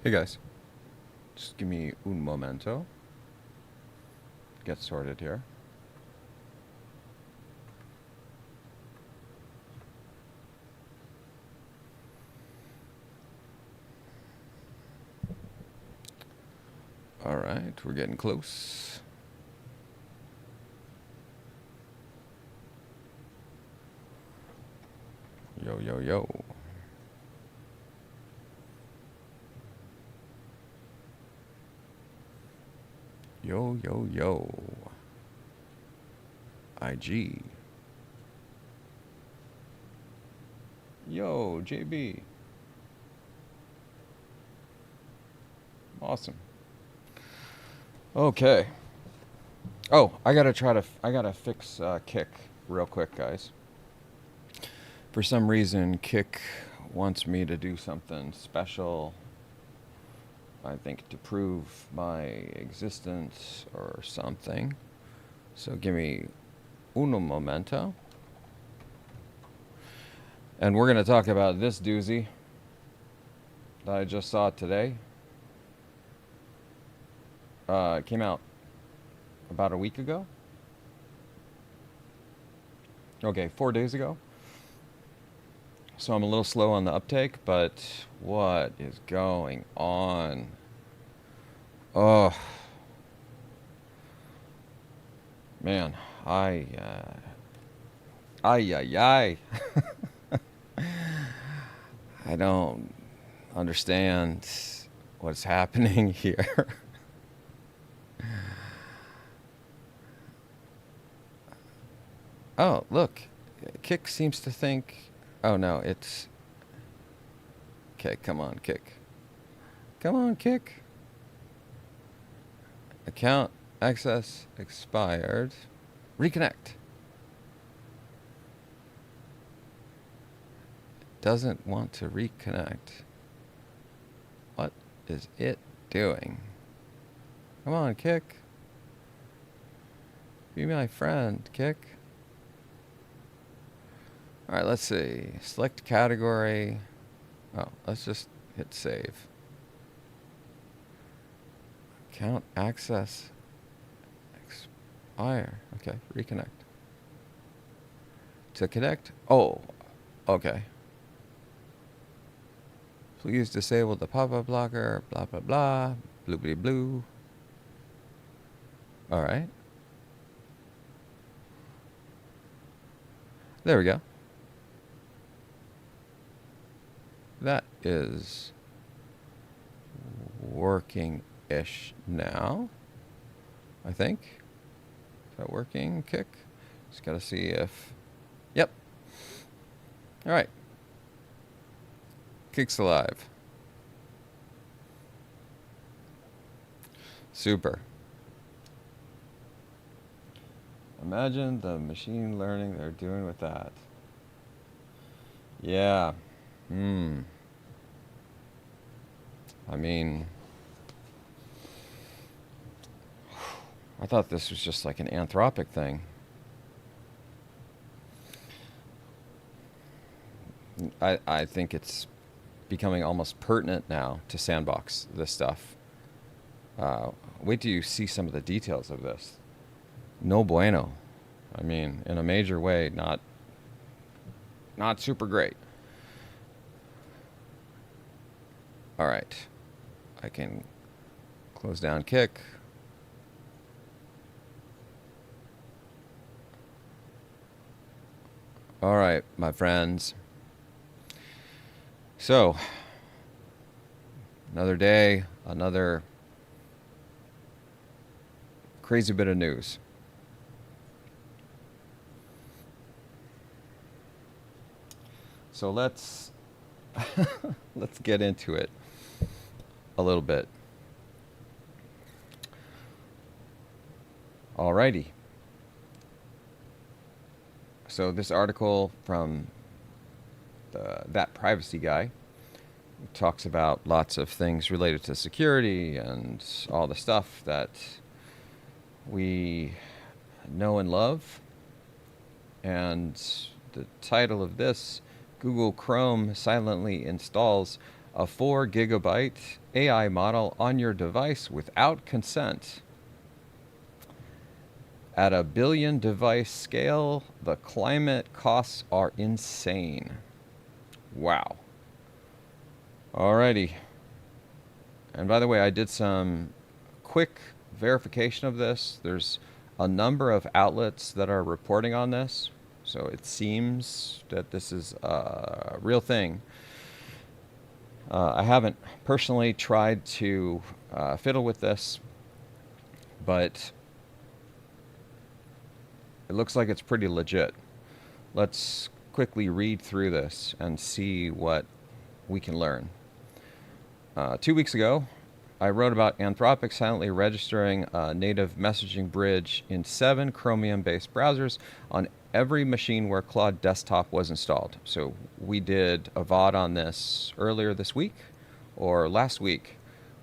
Hey guys, just give me un momento. Get sorted here. All right, we're getting close. Yo, yo, yo. Yo, yo, yo. IG. Yo, JB. Awesome. Okay. Oh, I gotta fix Kick real quick, guys. For some reason, Kick wants me to do something special. I think to prove my existence or something. So give me uno momento. And we're going to talk about this doozy that I just saw today. It came out about a week ago. Okay, 4 days ago. So I'm a little slow on the uptake, but what is going on? Oh, man, ay, ay. I don't understand what's happening here. Oh, look, Kick seems to think, oh no, it's, okay, come on, Kick. Come on, Kick. Account access expired. Reconnect. Doesn't want to reconnect. What is it doing? Come on, Kick. Be my friend, Kick. Alright, let's see. Select category. Oh, let's just hit save. Account access expire. Okay, reconnect. To connect? Oh, okay. Please disable the pop-up blocker, blah, blah, blah, bloobity blue. All right. There we go. That is working-ish now, I think. Is that working, Kick? Just gotta see if... Yep. All right. Kick's alive. Super. Imagine the machine learning they're doing with that. Yeah. I mean, I thought this was just like an Anthropic thing. I think it's becoming almost pertinent now to sandbox this stuff. Wait till you see some of the details of this. No bueno. I mean, in a major way, not super great. All right. I can close down Kick. All right, my friends. So, another day, another crazy bit of news. So let's get into it a little bit. Alrighty. So this article from that privacy guy talks about lots of things related to security and all the stuff that we know and love. And the title of this, Google Chrome silently installs a 4 gigabyte AI model on your device without consent. At a billion device scale, the climate costs are insane. Wow. Alrighty. And by the way, I did some quick verification of this. There's a number of outlets that are reporting on this, so it seems that this is a real thing. I haven't personally tried to fiddle with this, but it looks like it's pretty legit. Let's quickly read through this and see what we can learn. 2 weeks ago, I wrote about Anthropic silently registering a native messaging bridge in 7 Chromium-based browsers on every machine where Claude Desktop was installed. So we did a VOD on this earlier this week or last week,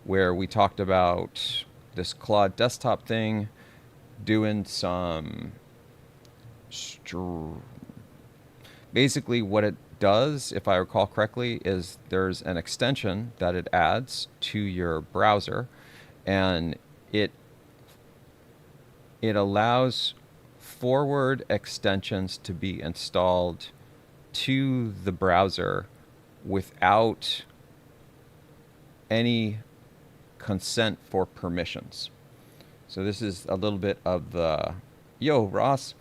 where we talked about this Claude Desktop thing doing some... Basically what it does, if I recall correctly, is there's an extension that it adds to your browser, and it allows forward extensions to be installed to the browser without any consent for permissions. So this is a little bit of the, yo, Ross,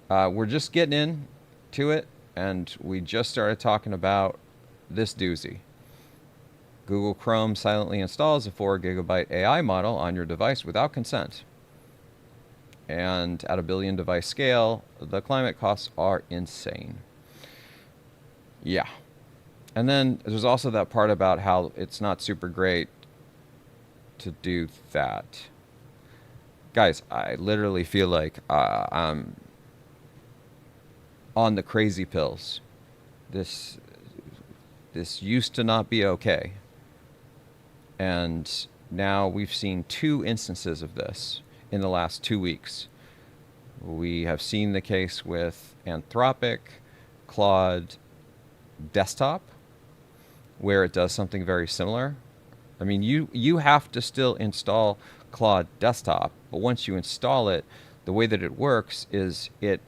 we're just getting into it, and we just started talking about this doozy. Google Chrome silently installs a 4 gigabyte AI model on your device without consent. And at a billion device scale, the climate costs are insane. Yeah. And then there's also that part about how it's not super great to do that. Guys, I literally feel like I'm on the crazy pills. This used to not be okay. And now we've seen 2 instances of this in the last 2 weeks. We have seen the case with Anthropic, Claude Desktop, where it does something very similar. I mean, you have to still install Claude Desktop, but once you install it, the way that it works is it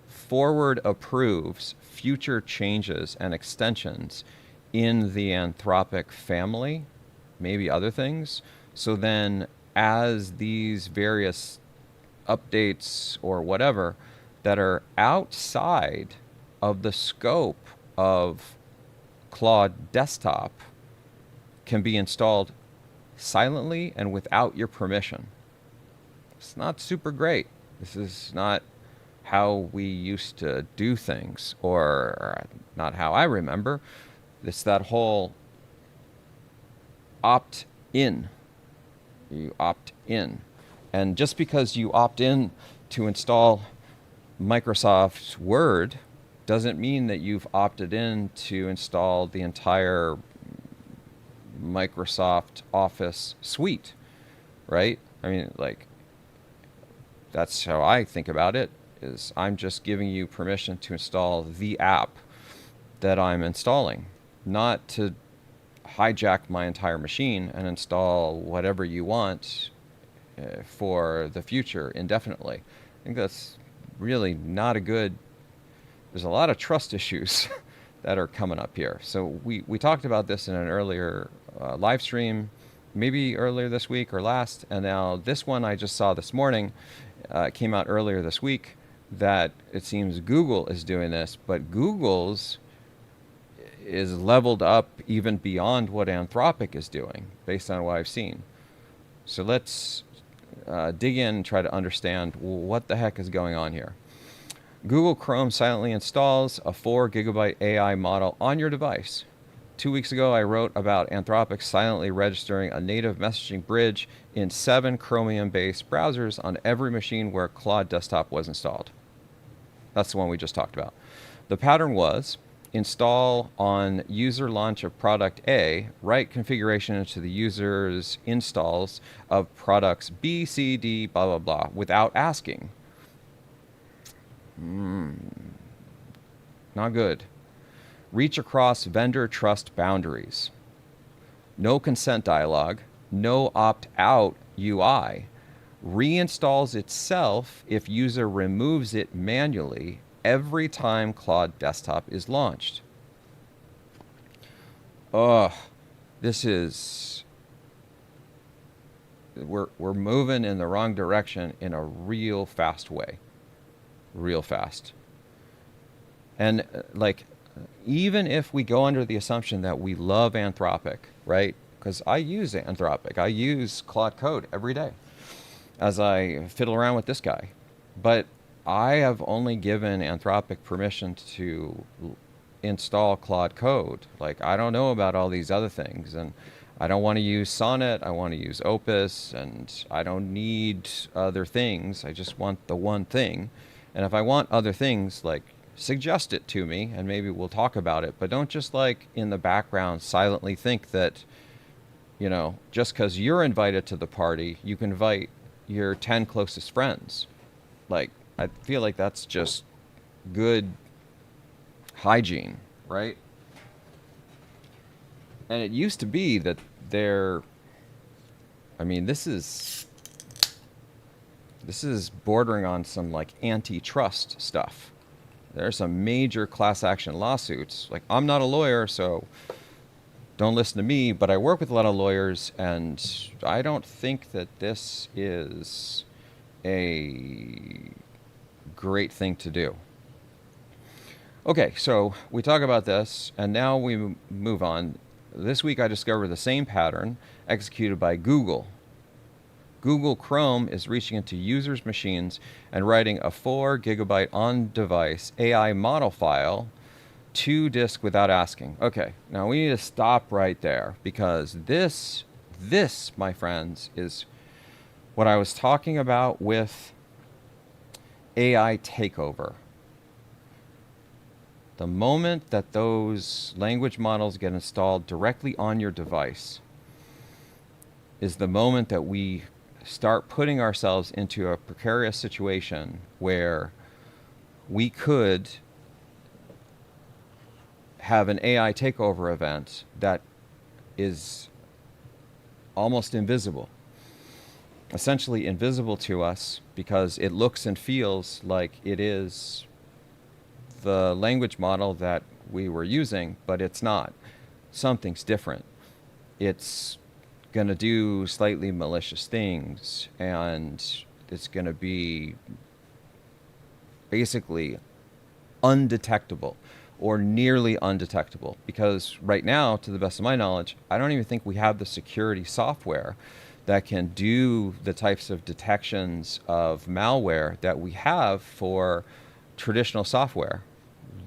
forward approves future changes and extensions in the Anthropic family, maybe other things. So then as these various updates or whatever that are outside of the scope of Claude Desktop can be installed silently and without your permission. It's not super great. This is not how we used to do things, or not how I remember. It's that whole opt-in. You opt in. And just because you opt in to install Microsoft Word doesn't mean that you've opted in to install the entire Microsoft Office suite, right? I mean, like, that's how I think about it, is I'm just giving you permission to install the app that I'm installing, not to hijack my entire machine and install whatever you want for the future indefinitely. I think that's really not a good... There's a lot of trust issues that are coming up here. So we talked about this in an earlier live stream, maybe earlier this week or last, and now this one I just saw this morning, came out earlier this week, that it seems Google is doing this, but Google's is leveled up even beyond what Anthropic is doing, based on what I've seen. So let's dig in and try to understand what the heck is going on here. Google Chrome silently installs a 4 gigabyte AI model on your device. 2 weeks ago, I wrote about Anthropic silently registering a native messaging bridge in 7 Chromium-based browsers on every machine where Claude Desktop was installed. That's the one we just talked about. The pattern was: install on user launch of product A, write configuration into the user's installs of products B, C, D, blah, blah, blah, without asking. Not good. reach across vendor trust boundaries. No consent dialog, no opt-out UI. Reinstalls itself if user removes it manually every time Claude Desktop is launched. Ugh, this is... We're moving in the wrong direction in a real fast way. Real fast. And even if we go under the assumption that we love Anthropic, right? Because I use Anthropic. I use Claude Code every day as I fiddle around with this guy. But I have only given Anthropic permission to install Claude Code. I don't know about all these other things. And I don't want to use Sonnet. I want to use Opus. And I don't need other things. I just want the one thing. And if I want other things, suggest it to me and maybe we'll talk about it, but don't just in the background silently think that, just because you're invited to the party, you can invite your 10 closest friends. I feel like that's just good hygiene, right? And it used to be that this is bordering on some antitrust stuff. There's some major class action lawsuits. I'm not a lawyer, so don't listen to me, but I work with a lot of lawyers, and I don't think that this is a great thing to do. Okay, so we talk about this, and now we move on. This week I discovered the same pattern executed by Google. Google Chrome is reaching into users' machines and writing a 4 gigabyte on-device AI model file to disk without asking. Okay, now we need to stop right there because this, my friends, is what I was talking about with AI takeover. The moment that those language models get installed directly on your device is the moment that we start putting ourselves into a precarious situation where we could have an AI takeover event that is almost invisible. Essentially invisible to us because it looks and feels like it is the language model that we were using, but it's not. Something's different. It's going to do slightly malicious things, and it's going to be basically undetectable or nearly undetectable, because right now, to the best of my knowledge, I don't even think we have the security software that can do the types of detections of malware that we have for traditional software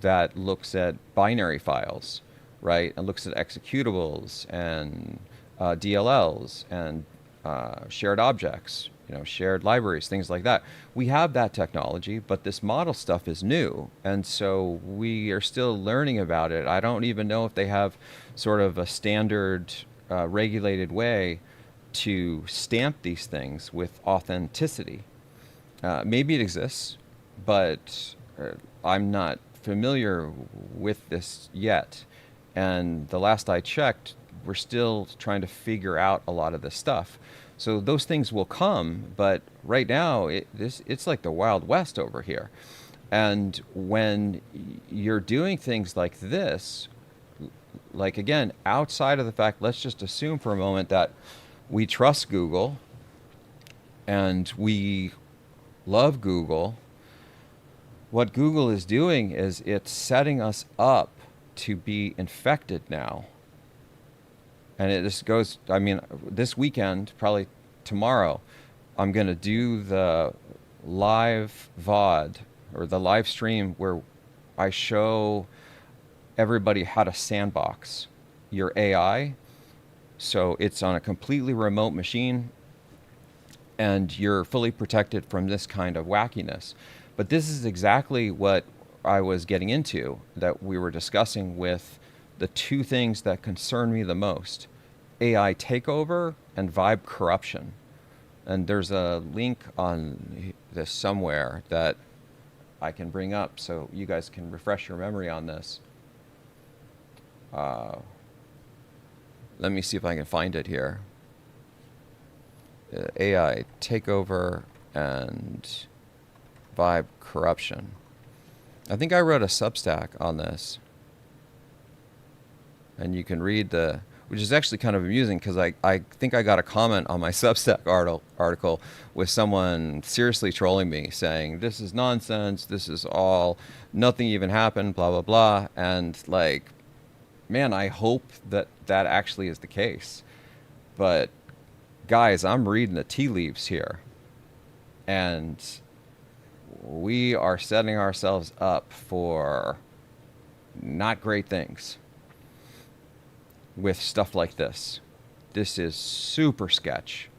that looks at binary files, right? And looks at executables and DLLs and shared objects, shared libraries, things like that. We have that technology, but this model stuff is new. And so we are still learning about it. I don't even know if they have sort of a standard regulated way to stamp these things with authenticity. Maybe it exists, but I'm not familiar with this yet. And the last I checked, we're still trying to figure out a lot of this stuff. So those things will come, but right now it's like the Wild West over here. And when you're doing things like this, again, outside of the fact, let's just assume for a moment that we trust Google and we love Google. What Google is doing is it's setting us up to be infected now. And this goes, this weekend, probably tomorrow, I'm going to do the live VOD or the live stream where I show everybody how to sandbox your AI. So it's on a completely remote machine and you're fully protected from this kind of wackiness. But this is exactly what I was getting into, that we were discussing with the two things that concern me the most: AI takeover and vibe corruption. And there's a link on this somewhere that I can bring up so you guys can refresh your memory on this. let me see if I can find it here. AI takeover and vibe corruption. I think I wrote a Substack on this, and you can read the, which is actually kind of amusing because I think I got a comment on my Substack article with someone seriously trolling me saying, this is nonsense, this is all, nothing even happened, blah, blah, blah. And like, man, I hope that that actually is the case. But guys, I'm reading the tea leaves here. And we are setting ourselves up for not great things with stuff like this. This is super sketch,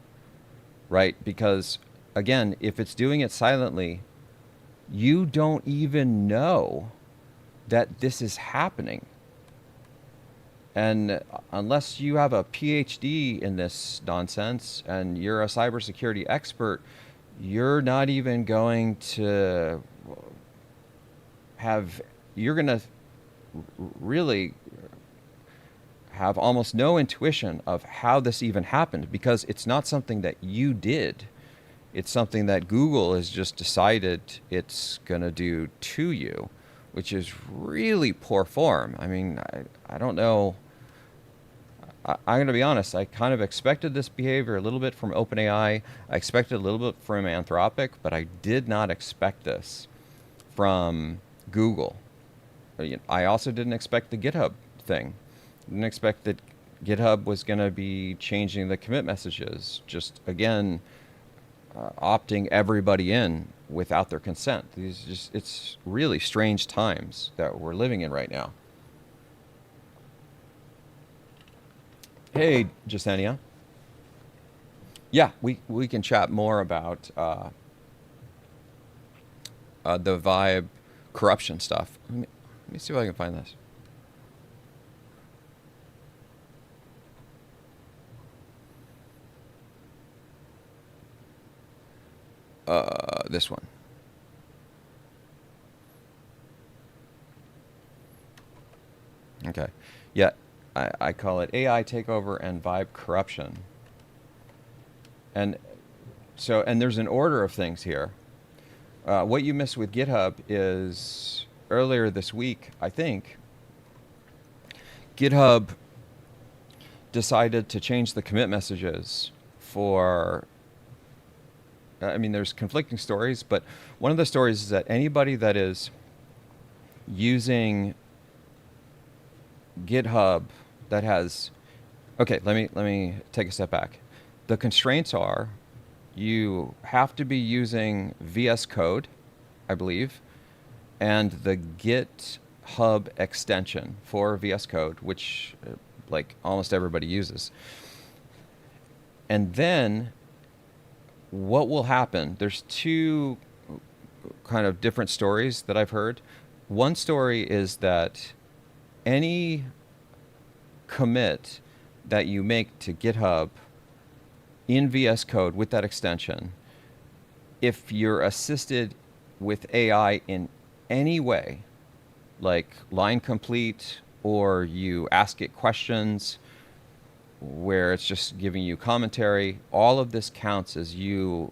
right? Because again, if it's doing it silently, you don't even know that this is happening. And unless you have a PhD in this nonsense and you're a cybersecurity expert, you're not even going to have, you're going to really have almost no intuition of how this even happened, because it's not something that you did. It's something that Google has just decided it's going to do to you, which is really poor form. I mean, I don't know. I'm going to be honest. I kind of expected this behavior a little bit from OpenAI. I expected a little bit from Anthropic, but I did not expect this from Google. I also didn't expect the GitHub thing. Didn't expect that GitHub was going to be changing the commit messages. Just, again, opting everybody in without their consent. It's really strange times that we're living in right now. Hey, Jasenia. Yeah, we can chat more about the vibe corruption stuff. Let me see if I can find this. This one. Okay. Yeah, I call it AI takeover and vibe corruption. And so, and there's an order of things here. What you missed with GitHub is earlier this week, I think, GitHub decided to change the commit messages for, I mean, there's conflicting stories, but one of the stories is that anybody that is using GitHub that has, okay, let me take a step back. The constraints are you have to be using VS Code, I believe, and the GitHub extension for VS Code, which like almost everybody uses. And then what will happen, there's two kind of different stories that I've heard. One story is that any commit that you make to GitHub in VS Code with that extension, if you're assisted with AI in any way, like line complete, or you ask it questions where it's just giving you commentary, all of this counts as you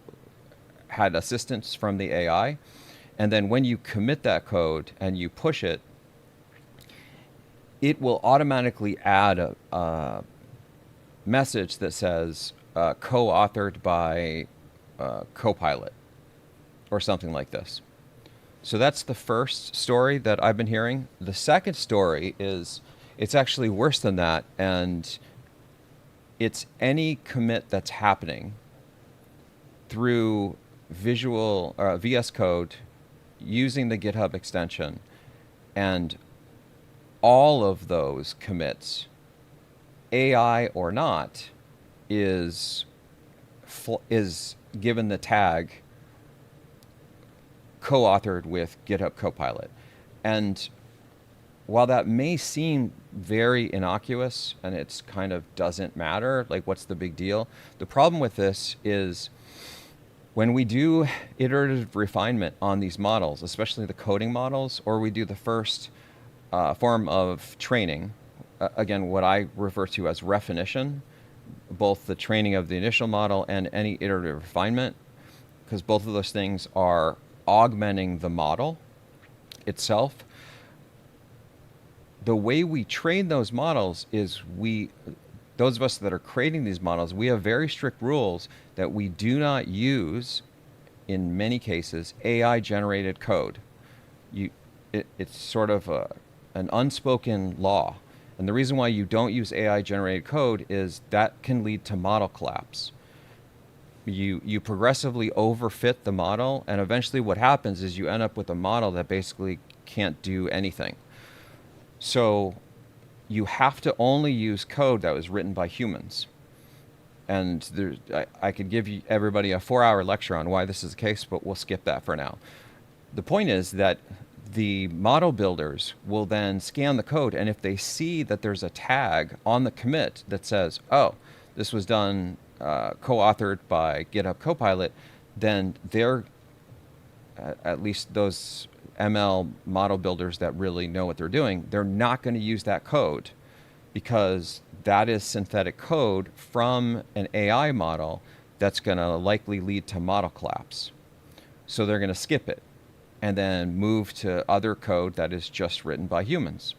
had assistance from the AI. And then when you commit that code and you push it, it will automatically add a message that says co-authored by Copilot or something like this. So that's the first story that I've been hearing. The second story is it's actually worse than that, and it's any commit that's happening through VS Code using the GitHub extension, and all of those commits, AI or not, is given the tag co-authored with GitHub Copilot. And while that may seem very innocuous and it's kind of doesn't matter, like what's the big deal? The problem with this is when we do iterative refinement on these models, especially the coding models, or we do the first form of training, again, what I refer to as refinition, both the training of the initial model and any iterative refinement, because both of those things are augmenting the model itself. The way we train those models is those of us that are creating these models, we have very strict rules that we do not use, in many cases, AI-generated code. It's sort of an unspoken law. And the reason why you don't use AI-generated code is that can lead to model collapse. You progressively overfit the model, and eventually what happens is you end up with a model that basically can't do anything. So you have to only use code that was written by humans. And I could give everybody a 4-hour lecture on why this is the case, but we'll skip that for now. The point is that the model builders will then scan the code, and if they see that there's a tag on the commit that says, oh, this was done, co-authored by GitHub Copilot, then they're, at least those ML model builders that really know what they're doing, they're not going to use that code because that is synthetic code from an AI model that's going to likely lead to model collapse. So they're going to skip it and then move to other code that is just written by humans.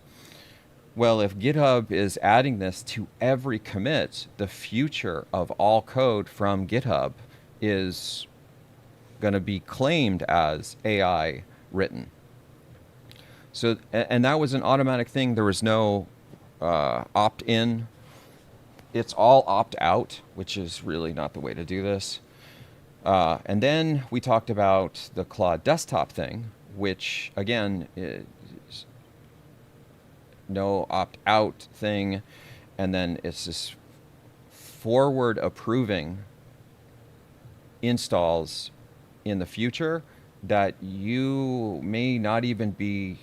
Well, if GitHub is adding this to every commit, the future of all code from GitHub is going to be claimed as AI written. So, and that was an automatic thing. There was no opt-in. It's all opt-out, which is really not the way to do this. And then we talked about the Claude desktop thing, which again is no opt-out thing, and then it's this forward approving installs in the future that you may not even be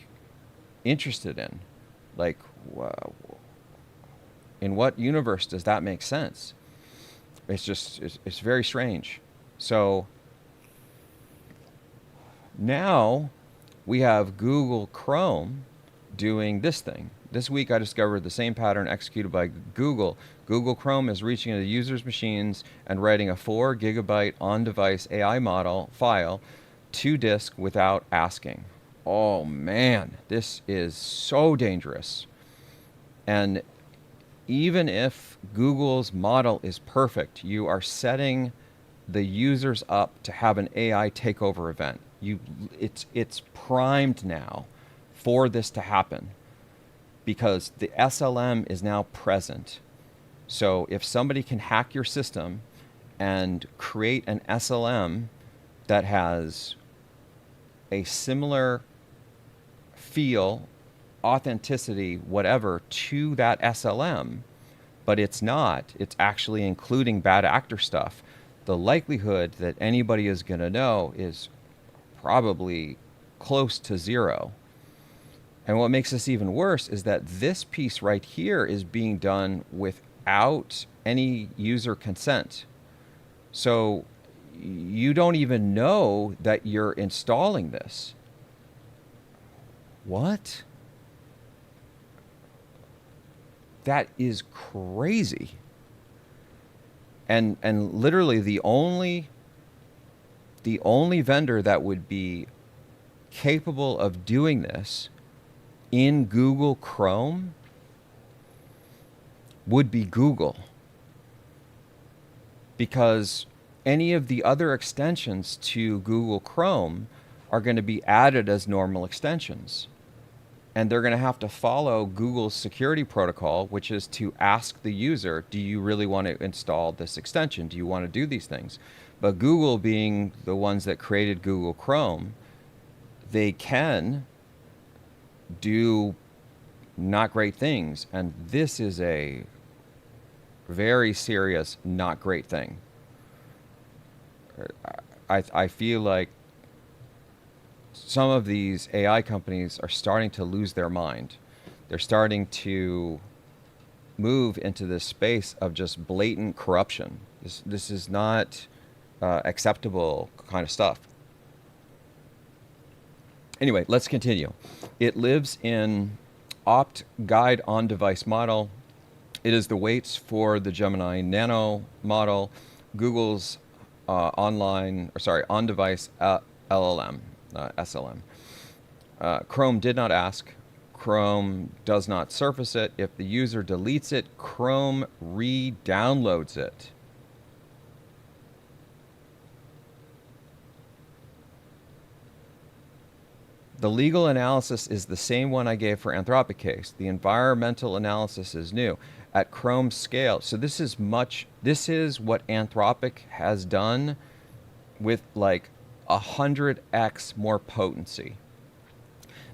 interested in. Like, in what universe does that make sense? It's very strange. So now we have Google Chrome doing this thing. This week I discovered the same pattern executed by Google. Google Chrome is reaching into users' machines and writing a 4 gigabyte on-device AI model file to disk without asking. Oh man, this is so dangerous. And even if Google's model is perfect, you are setting the users up to have an AI takeover event. It's primed now for this to happen because the SLM is now present. So if somebody can hack your system and create an SLM that has a similar feel, authenticity, whatever, to that SLM, but it's actually including bad actor stuff, the likelihood that anybody is going to know is probably close to zero. And what makes this even worse is that this piece right here is being done without any user consent. So you don't even know that you're installing this. What? That is crazy. And literally the only vendor that would be capable of doing this in Google Chrome would be Google. Because any of the other extensions to Google Chrome are going to be added as normal extensions. And they're going to have to follow Google's security protocol, which is to ask the user, do you really want to install this extension? Do you want to do these things? But Google, being the ones that created Google Chrome, they can do not great things. And this is a very serious not great thing. I feel like some of these AI companies are starting to lose their mind. They're starting to move into this space of just blatant corruption. This is not acceptable kind of stuff. Anyway, let's continue. It lives in opt guide on device model. It is the weights for the Gemini Nano model, Google's on device LLM, SLM. Chrome did not ask. Chrome does not surface it. If the user deletes it, Chrome re-downloads it. The legal analysis is the same one I gave for Anthropic case. The environmental analysis is new at Chrome scale. So this is what Anthropic has done with like 100x more potency.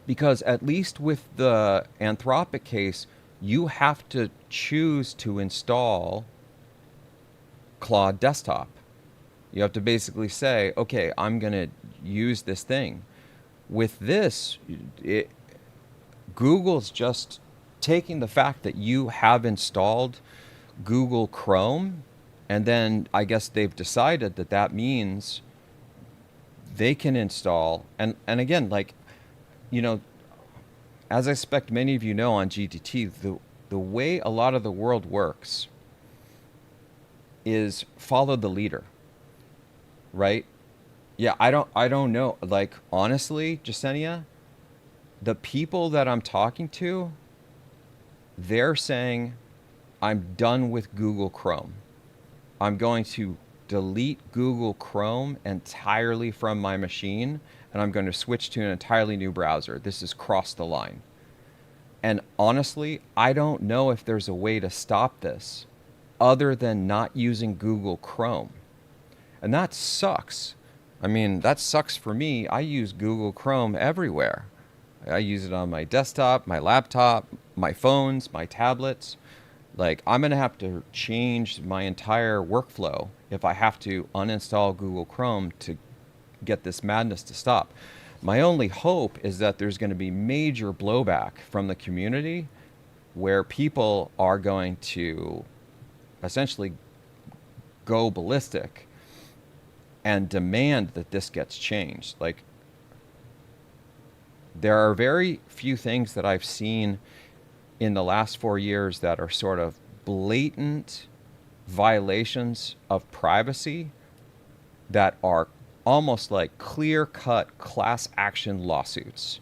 Because at least with the Anthropic case, you have to choose to install Claude Desktop. You have to basically say, okay, I'm going to use this thing. With this, Google's just taking the fact that you have installed Google Chrome, and then I guess they've decided that that means they can install, and again, like, you know, as I expect many of you know on GTT, the way a lot of the world works is follow the leader, right? Yeah, I don't know. Like, honestly, Jasenia, the people that I'm talking to, they're saying, I'm done with Google Chrome. I'm going to delete Google Chrome entirely from my machine, and I'm going to switch to an entirely new browser. This has crossed the line. And honestly, I don't know if there's a way to stop this other than not using Google Chrome. And that sucks. I mean, that sucks for me. I use Google Chrome everywhere. I use it on my desktop, my laptop, my phones, my tablets. Like, I'm going to have to change my entire workflow if I have to uninstall Google Chrome to get this madness to stop. My only hope is that there's going to be major blowback from the community where people are going to essentially go ballistic and demand that this gets changed. Like, there are very few things that I've seen in the last 4 years that are sort of blatant violations of privacy that are almost like clear-cut class action lawsuits.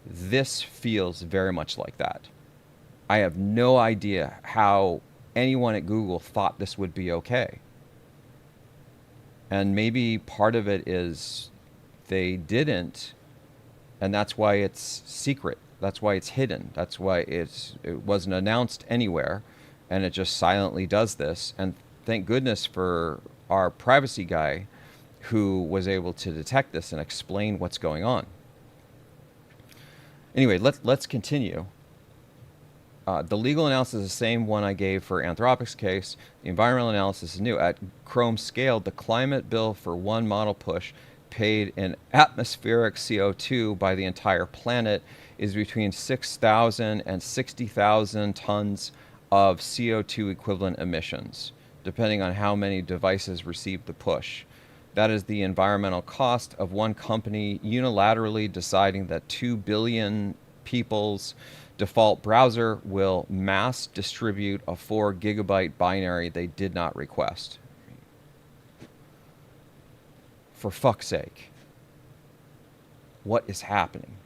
This feels very much like that. I have no idea how anyone at Google thought this would be okay. And maybe part of it is they didn't, and that's why it's secret. That's why it's hidden. That's why it wasn't announced anywhere, and it just silently does this. And thank goodness for our privacy guy who was able to detect this and explain what's going on. Anyway, let's continue. The legal analysis is the same one I gave for Anthropic's case. The environmental analysis is new. At Chrome scale, the climate bill for one model push paid in atmospheric CO2 by the entire planet is between 6,000 and 60,000 tons of CO2 equivalent emissions, depending on how many devices receive the push. That is the environmental cost of one company unilaterally deciding that 2 billion people's default browser will mass distribute a 4 gigabyte binary they did not request. For fuck's sake. What is happening?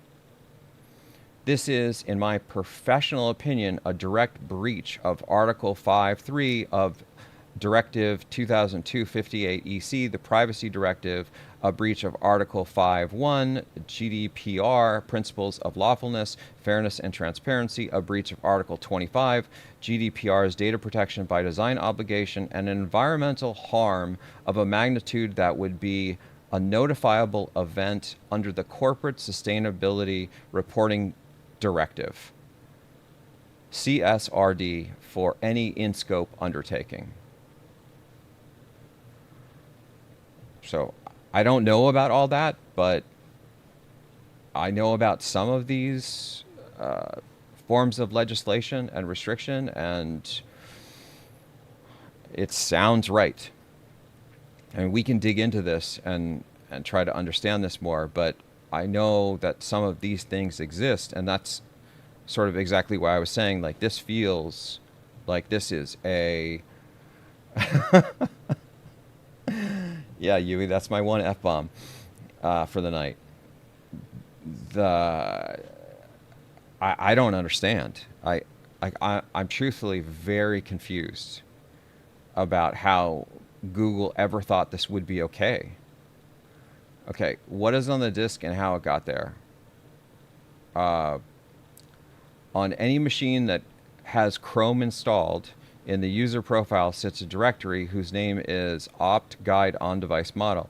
This is, in my professional opinion, a direct breach of Article 5.3 of Directive 2002-58 EC, the Privacy Directive, a breach of Article 5.1 GDPR, Principles of Lawfulness, Fairness, and Transparency, a breach of Article 25 GDPR's Data Protection by Design obligation, and an environmental harm of a magnitude that would be a notifiable event under the Corporate Sustainability Reporting Directive, CSRD, for any in-scope undertaking. So I don't know about all that, but I know about some of these forms of legislation and restriction, and it sounds right. And we can dig into this and try to understand this more, but I know that some of these things exist, and that's sort of exactly why I was saying, like, this feels like this is a yeah, Yui, that's my one F-bomb for the night. The I don't understand. I'm truthfully very confused about how Google ever thought this would be okay. Okay, what is on the disk and how it got there? On any machine that has Chrome installed, in the user profile sits a directory whose name is opt guide on device model.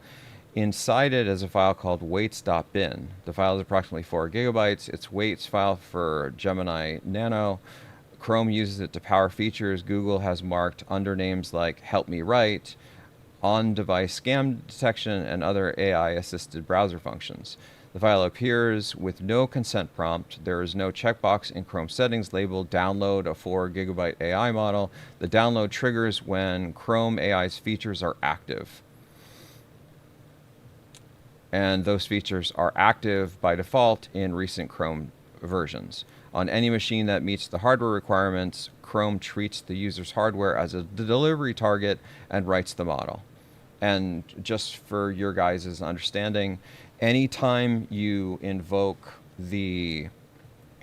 Inside it is a file called weights.bin. The file is approximately 4 gigabytes. It's weights file for Gemini Nano. Chrome uses it to power features Google has marked under names like help me write, on-device scam detection, and other AI-assisted browser functions. The file appears with no consent prompt. There is no checkbox in Chrome settings labeled download a 4 gigabyte AI model. The download triggers when Chrome AI's features are active. And those features are active by default in recent Chrome versions. On any machine that meets the hardware requirements, Chrome treats the user's hardware as a delivery target and writes the model. And just for your guys' understanding, anytime you invoke the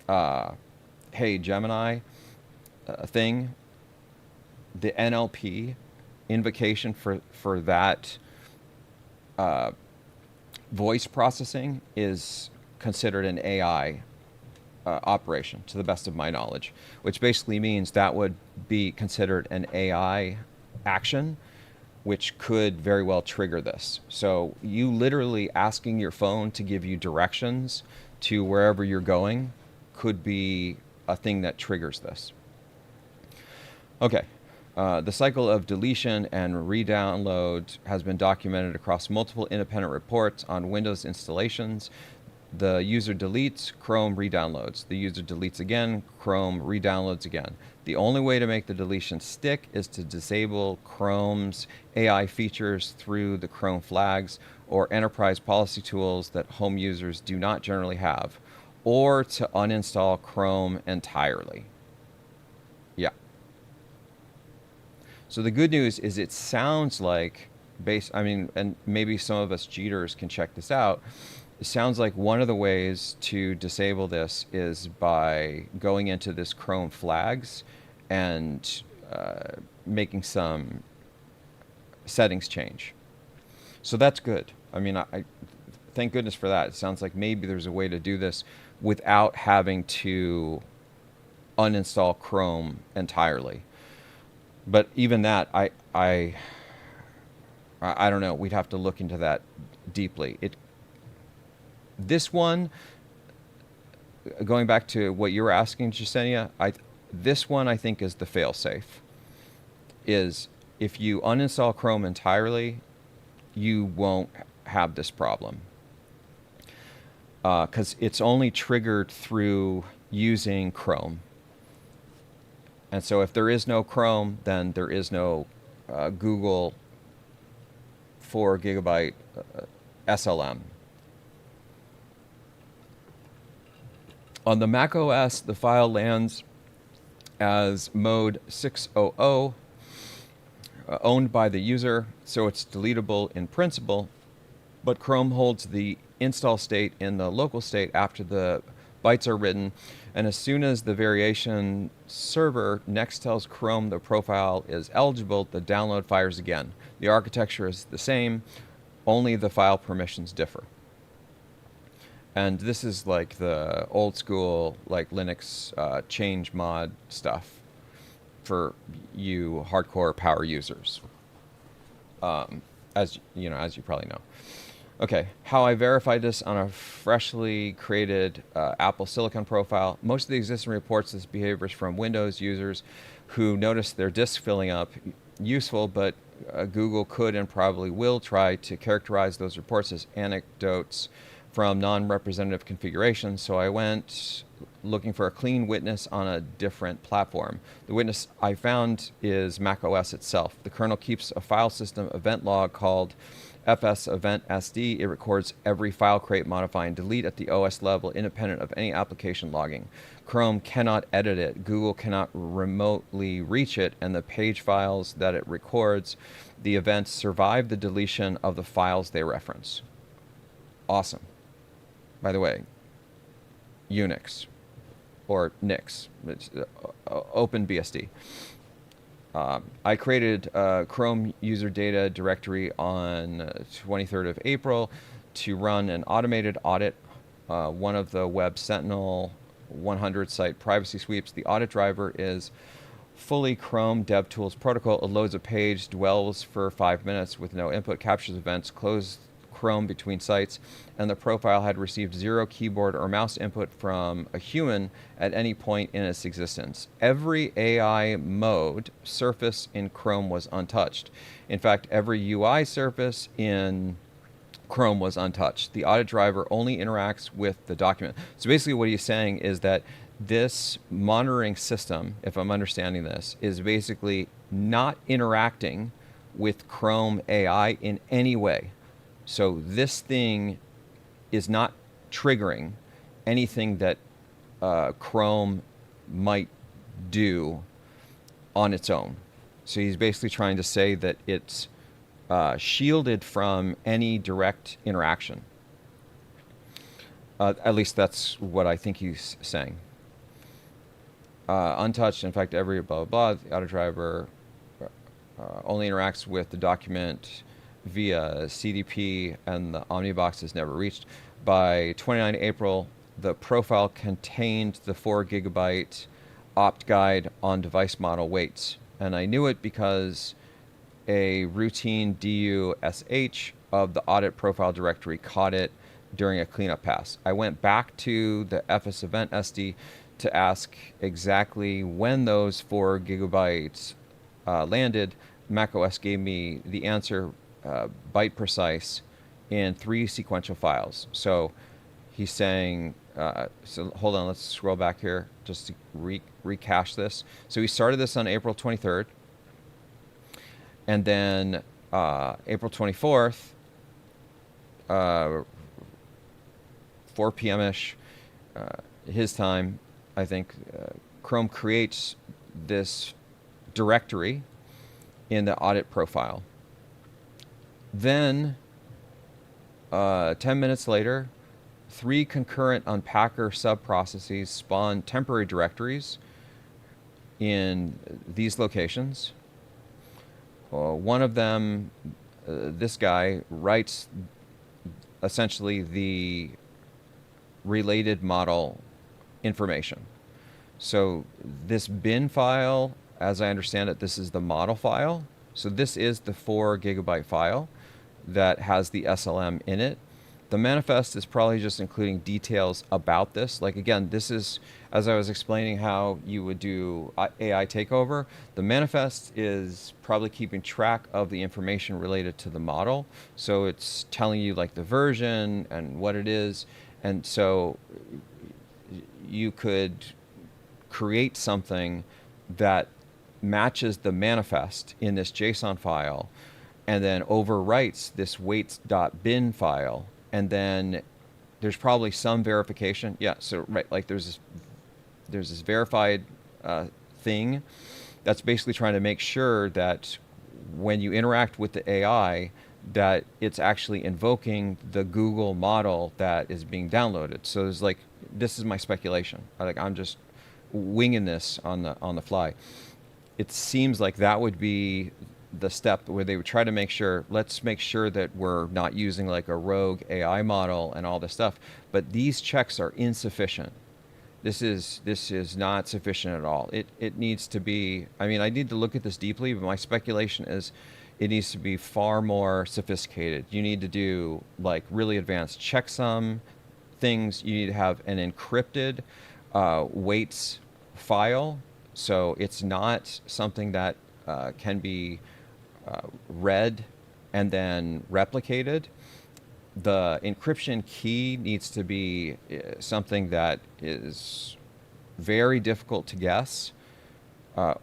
hey Gemini thing, the NLP invocation for that voice processing is considered an AI operation, to the best of my knowledge, which basically means that would be considered an AI action, which could very well trigger this. So you literally asking your phone to give you directions to wherever you're going could be a thing that triggers this. Okay. The cycle of deletion and re-download has been documented across multiple independent reports on Windows installations. The user deletes, Chrome re-downloads. The user deletes again, Chrome re-downloads again. The only way to make the deletion stick is to disable Chrome's AI features through the Chrome flags or enterprise policy tools that home users do not generally have, or to uninstall Chrome entirely. Yeah. So the good news is it sounds like, and maybe some of us cheaters can check this out, it sounds like one of the ways to disable this is by going into this Chrome flags and making some settings change. So that's good. I mean, I thank goodness for that. It sounds like maybe there's a way to do this without having to uninstall Chrome entirely. But even that, I don't know. We'd have to look into that deeply. This one, going back to what you were asking, Jasenia, this one I think is the fail-safe. Is if you uninstall Chrome entirely, you won't have this problem. Because it's only triggered through using Chrome. And so if there is no Chrome, then there is no Google 4 gigabyte SLM. On the Mac OS, the file lands as mode 600, owned by the user, so it's deletable in principle, but Chrome holds the install state in the local state after the bytes are written, and as soon as the variation server next tells Chrome the profile is eligible, the download fires again. The architecture is the same, only the file permissions differ. And this is like the old school, like Linux change mod stuff for you hardcore power users, as you know, as you probably know. Okay, how I verified this on a freshly created Apple Silicon profile. Most of the existing reports this behavior is from Windows users who notice their disk filling up. Useful, but Google could and probably will try to characterize those reports as anecdotes from non-representative configurations. So I went looking for a clean witness on a different platform. The witness I found is Mac OS itself. The kernel keeps a file system event log called fs event sd. It records every file create, modify, and delete at the OS level, independent of any application logging. Chrome cannot edit it. Google cannot remotely reach it, and the page files that it records, the events survive the deletion of the files they reference. Awesome. By the way, Unix or Nix, OpenBSD. I created a Chrome user data directory on 23rd of April to run an automated audit, one of the Web Sentinel 100 site privacy sweeps. The audit driver is fully Chrome DevTools protocol. It loads a page, dwells for 5 minutes with no input, captures events, closes Chrome between sites, and the profile had received 0 keyboard or mouse input from a human at any point in its existence. Every AI mode surface in Chrome was untouched. In fact, every UI surface in Chrome was untouched. The audit driver only interacts with the document. So basically what he's saying is that this monitoring system, if I'm understanding this, is basically not interacting with Chrome AI in any way. So this thing is not triggering anything that Chrome might do on its own. So he's basically trying to say that it's shielded from any direct interaction. At least that's what I think he's saying. Untouched, in fact, every blah, blah, blah. The auto driver only interacts with the document via CDP, and the Omnibox is never reached. By 29 April, the profile contained the 4 gigabyte opt guide on device model weights. And I knew it because a routine DUSH of the audit profile directory caught it during a cleanup pass. I went back to the FS event SD to ask exactly when those 4 gigabytes landed. macOS gave me the answer byte precise in 3 sequential files. So he's saying, so hold on, let's scroll back here just to recache this. So he started this on April 23rd. And then April 24th, 4 p.m.-ish, his time, I think, Chrome creates this directory in the audit profile. Then, 10 minutes later, 3 concurrent unpacker subprocesses spawn temporary directories in these locations. One of them, this guy, writes essentially the related model information. So this bin file, as I understand it, this is the model file. So this is the 4 gigabyte file that has the SLM in it. The manifest is probably just including details about this. Like again, this is, as I was explaining how you would do AI takeover, the manifest is probably keeping track of the information related to the model. So it's telling you like the version and what it is. And so you could create something that matches the manifest in this JSON file and then overwrites this weights.bin file. And then there's probably some verification. Yeah, so right, like there's this verified thing that's basically trying to make sure that when you interact with the AI, that it's actually invoking the Google model that is being downloaded. So there's like, this is my speculation. I'm just winging this on the fly. It seems like that would be the step where they would try to make sure, let's make sure that we're not using like a rogue AI model and all this stuff. But these checks are insufficient. This is not sufficient at all. It needs to be, I mean, I need to look at this deeply, but my speculation is it needs to be far more sophisticated. You need to do like really advanced checksum things. You need to have an encrypted weights file. So it's not something that can be read and then replicated. the encryption key needs to be something that is very difficult to guess,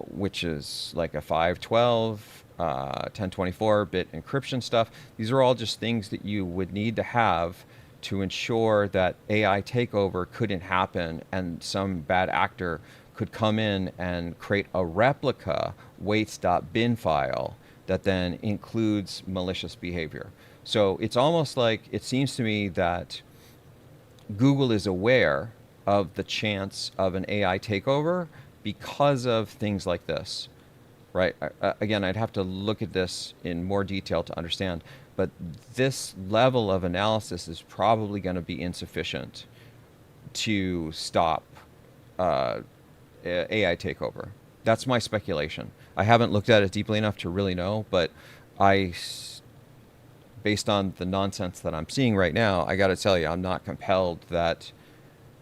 which is like a 512, 1024-bit encryption stuff. These are all just things that you would need to have to ensure that AI takeover couldn't happen and some bad actor could come in and create a replica weights.bin file that then includes malicious behavior. So it's almost like, it seems to me that Google is aware of the chance of an AI takeover because of things like this, right? Again, I'd have to look at this in more detail to understand, but this level of analysis is probably going to be insufficient to stop AI takeover. That's my speculation. I haven't looked at it deeply enough to really know, but based on the nonsense that I'm seeing right now, I got to tell you, I'm not compelled that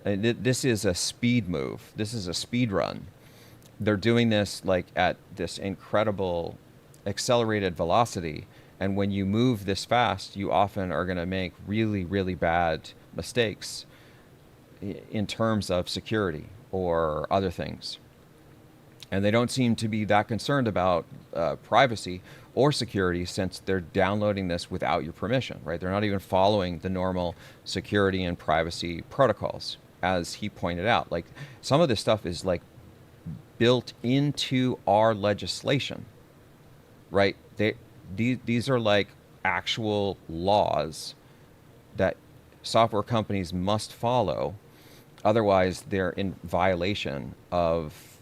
this is a speed move. This is a speed run. They're doing this like at this incredible accelerated velocity. And when you move this fast, you often are going to make really, really bad mistakes in terms of security or other things. And they don't seem to be that concerned about privacy or security, since they're downloading this without your permission, right? They're not even following the normal security and privacy protocols, as he pointed out. Like, some of this stuff is like built into our legislation, right? These are like actual laws that software companies must follow. Otherwise, they're in violation of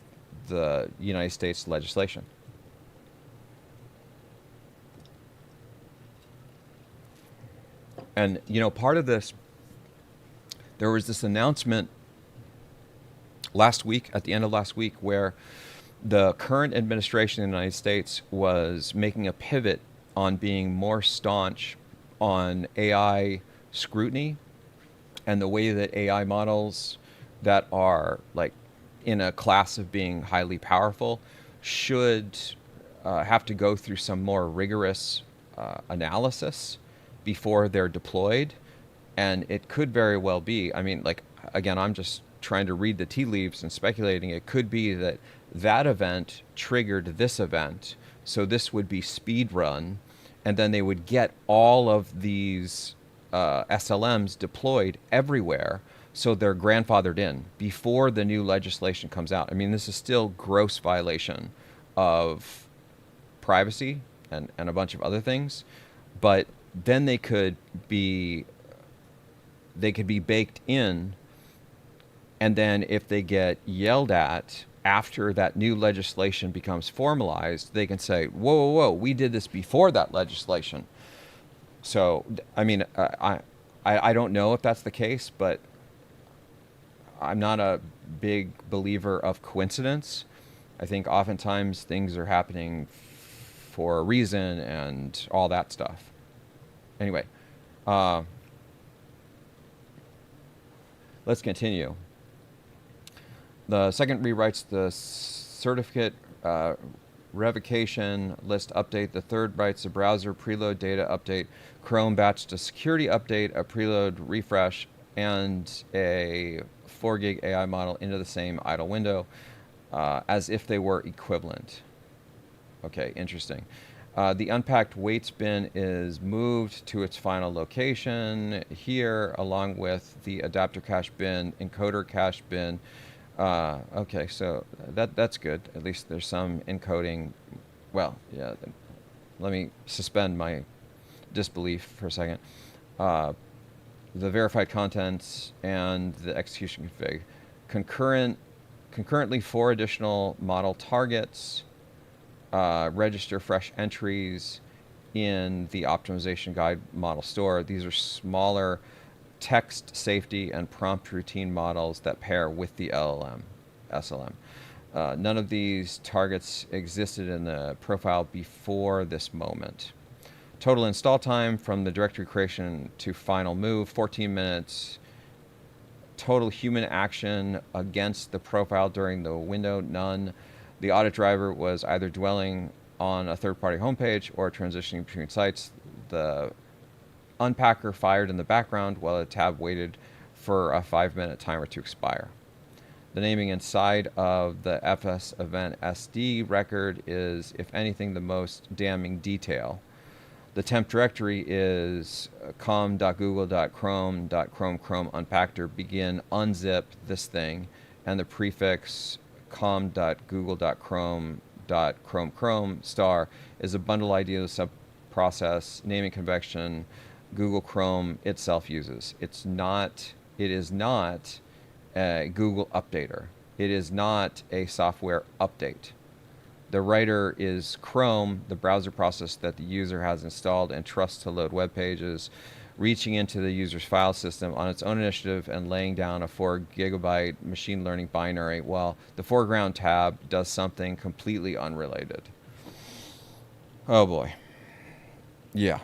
the United States legislation. And, you know, part of this, there was this announcement last week, at the end of last week, where the current administration in the United States was making a pivot on being more staunch on AI scrutiny and the way that AI models that are like in a class of being highly powerful should have to go through some more rigorous analysis before they're deployed. And it could very well be, I mean, like, again, I'm just trying to read the tea leaves and speculating. It could be that that event triggered this event. So this would be speed run, and then they would get all of these SLMs deployed everywhere, so they're grandfathered in before the new legislation comes out. I mean, this is still gross violation of privacy and a bunch of other things, but then they could be baked in, and then if they get yelled at after that new legislation becomes formalized, they can say, whoa, whoa, whoa, we did this before that legislation. So, I mean, I don't know if that's the case, but I'm not a big believer of coincidence. I think oftentimes things are happening for a reason and all that stuff. Anyway, let's continue. The second rewrites the certificate revocation list update. The third writes a browser preload data update, Chrome batch to security update, a preload refresh, and a 4 gig AI model into the same idle window as if they were equivalent. Okay, interesting. The unpacked weights bin is moved to its final location here, along with the adapter cache bin, encoder cache bin. Okay, so that's good. At least there's some encoding. Well, yeah. Let me suspend my disbelief for a second. The verified contents and the execution config. Concurrently 4 additional model targets. Register fresh entries in the optimization guide model store. These are smaller text safety and prompt routine models that pair with the SLM. None of these targets existed in the profile before this moment. Total install time from the directory creation to final move, 14 minutes. Total human action against the profile during the window, none. The audit driver was either dwelling on a third-party homepage or transitioning between sites. The unpacker fired in the background while the tab waited for a 5-minute timer to expire. The naming inside of the FS event SD record is, if anything, the most damning detail. The temp directory is com.google.chrome.chrome unpacker begin unzip this thing, and the prefix com.google.chrome.chrome star is a bundle ID of the subprocess naming convention Google Chrome itself uses. It is not a Google updater. It is not a software update. The writer is Chrome, the browser process that the user has installed and trusts to load web pages, reaching into the user's file system on its own initiative and laying down a 4 gigabyte machine learning binary while the foreground tab does something completely unrelated. Oh boy. Yeah.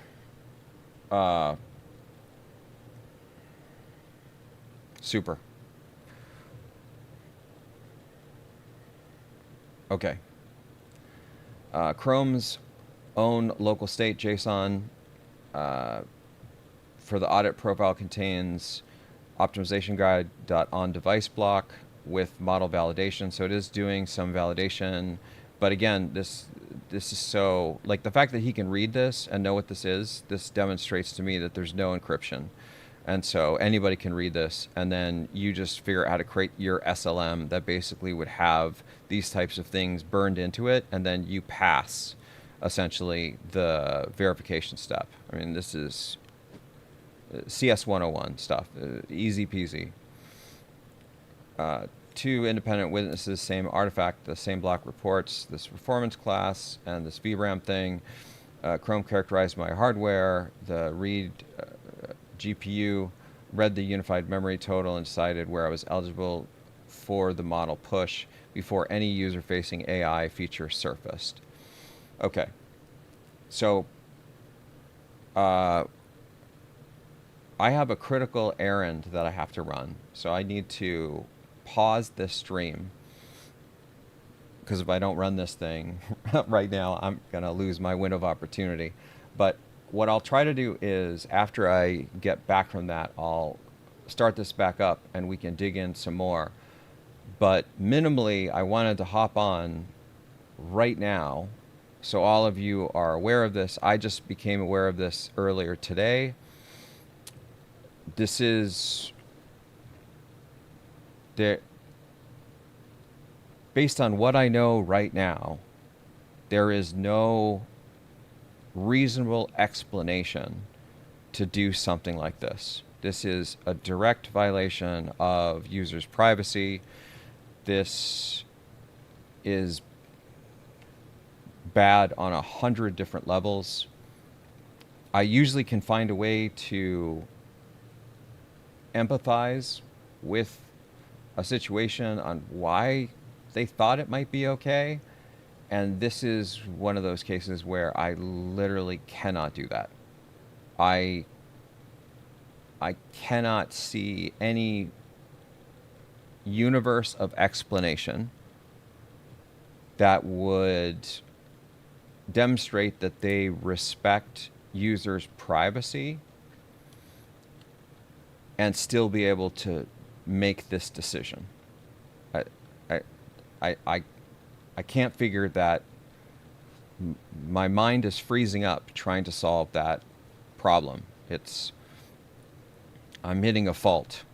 Super. Okay. Chrome's own local state JSON for the audit profile contains optimization guide.onDevice block with model validation. So it is doing some validation. But again, this is so, like, the fact that he can read this and know what this demonstrates to me that there's no encryption. And so anybody can read this, and then you just figure out how to create your SLM that basically would have these types of things burned into it, and then you pass, essentially, the verification step. I mean, this is CS 101 stuff, easy peasy. 2 independent witnesses, same artifact, the same block reports, this performance class, and this VRAM thing. Chrome characterized my hardware, the read GPU read the unified memory total and decided where I was eligible for the model push before any user-facing AI feature surfaced. Okay, so I have a critical errand that I have to run, so I need to pause this stream, because if I don't run this thing right now, I'm going to lose my window of opportunity. But what I'll try to do is, after I get back from that, I'll start this back up and we can dig in some more. But minimally, I wanted to hop on right now so all of you are aware of this. I just became aware of this earlier today. This is based on what I know right now, there is no reasonable explanation to do something like this. This is a direct violation of users' privacy. This is bad on 100 different levels. I usually can find a way to empathize with a situation on why they thought it might be okay. And this is one of those cases where I literally cannot do that. I cannot see any universe of explanation that would demonstrate that they respect users' privacy and still be able to make this decision. I can't figure that. My mind is freezing up trying to solve that problem. I'm hitting a fault.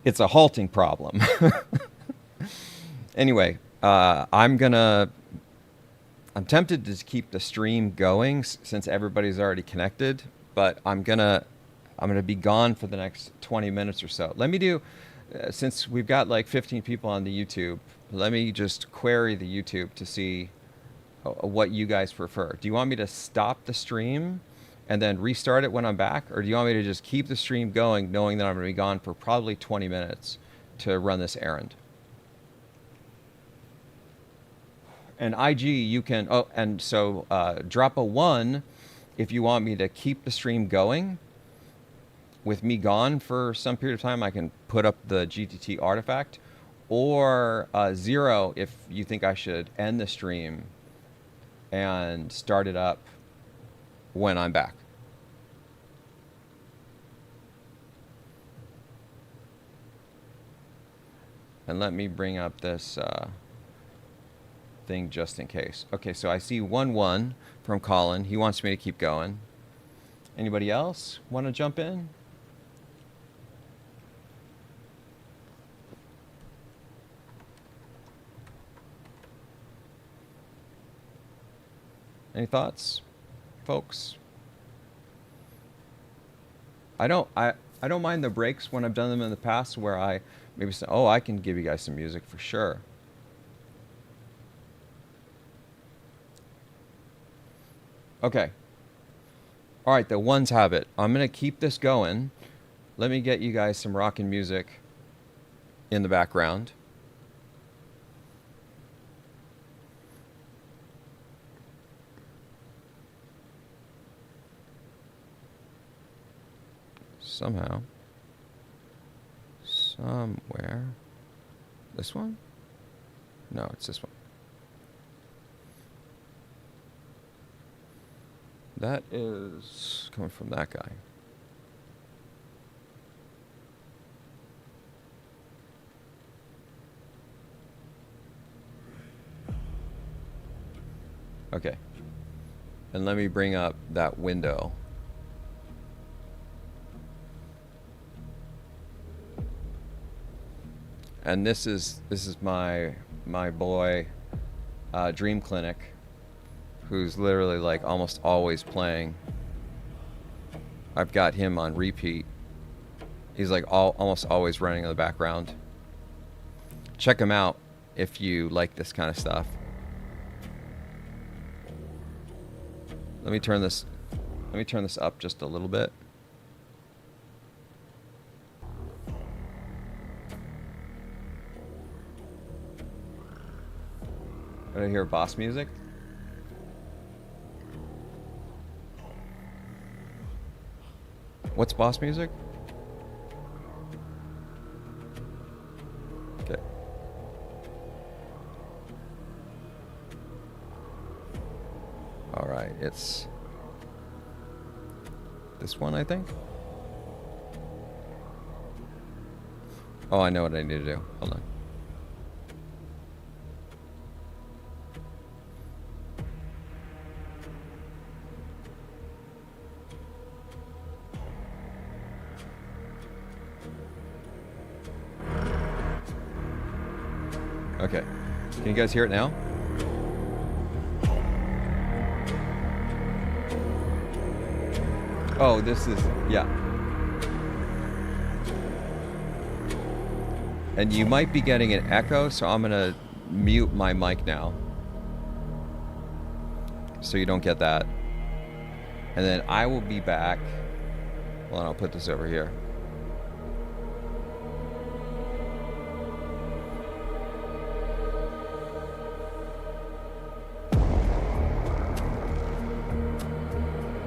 It's a halting problem. Anyway, I'm tempted to keep the stream going since everybody's already connected, but I'm gonna be gone for the next 20 minutes or so. Let me do, since we've got like 15 people on the YouTube, let me just query the YouTube to see what you guys prefer. Do you want me to stop the stream and then restart it when I'm back? Or do you want me to just keep the stream going knowing that I'm going to be gone for probably 20 minutes to run this errand? And IG, you can, and so drop a 1 if you want me to keep the stream going. With me gone for some period of time, I can put up the GTT artifact. Or 0 if you think I should end the stream and start it up when I'm back. And let me bring up this thing just in case. Okay, so I see 1-1 from Colin. He wants me to keep going. Anybody else want to jump in? Any thoughts, folks? I don't mind the breaks when I've done them in the past where I maybe say, oh, I can give you guys some music for sure. Okay. All right, the ones have it. I'm going to keep this going. Let me get you guys some rockin' music in the background. Somehow. Somewhere. This one? No, it's this one. That is coming from that guy. Okay. And let me bring up that window. And this is my boy Dream Clinic, who's literally like almost always playing. I've got him on repeat. He's like almost always running in the background. Check him out if you like this kind of stuff. Let me turn this up just a little bit. Did I hear boss music? What's boss music? Okay. All right, it's this one, I think. Oh, I know what I need to do. Hold on. Okay. Can you guys hear it now? Oh, this is, yeah. And you might be getting an echo, so I'm gonna mute my mic now, so you don't get that. And then I will be back. Well, I'll put this over here.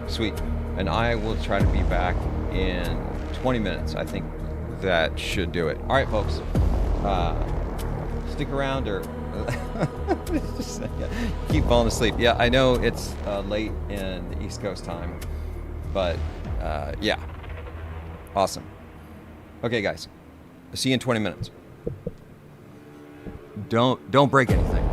Sweet. And I will try to be back in 20 minutes. I think that should do it. All right, folks. Stick around or just, keep falling asleep. Yeah, I know it's late in the East Coast time, but yeah. Awesome. Okay, guys. I'll see you in 20 minutes. Don't break anything.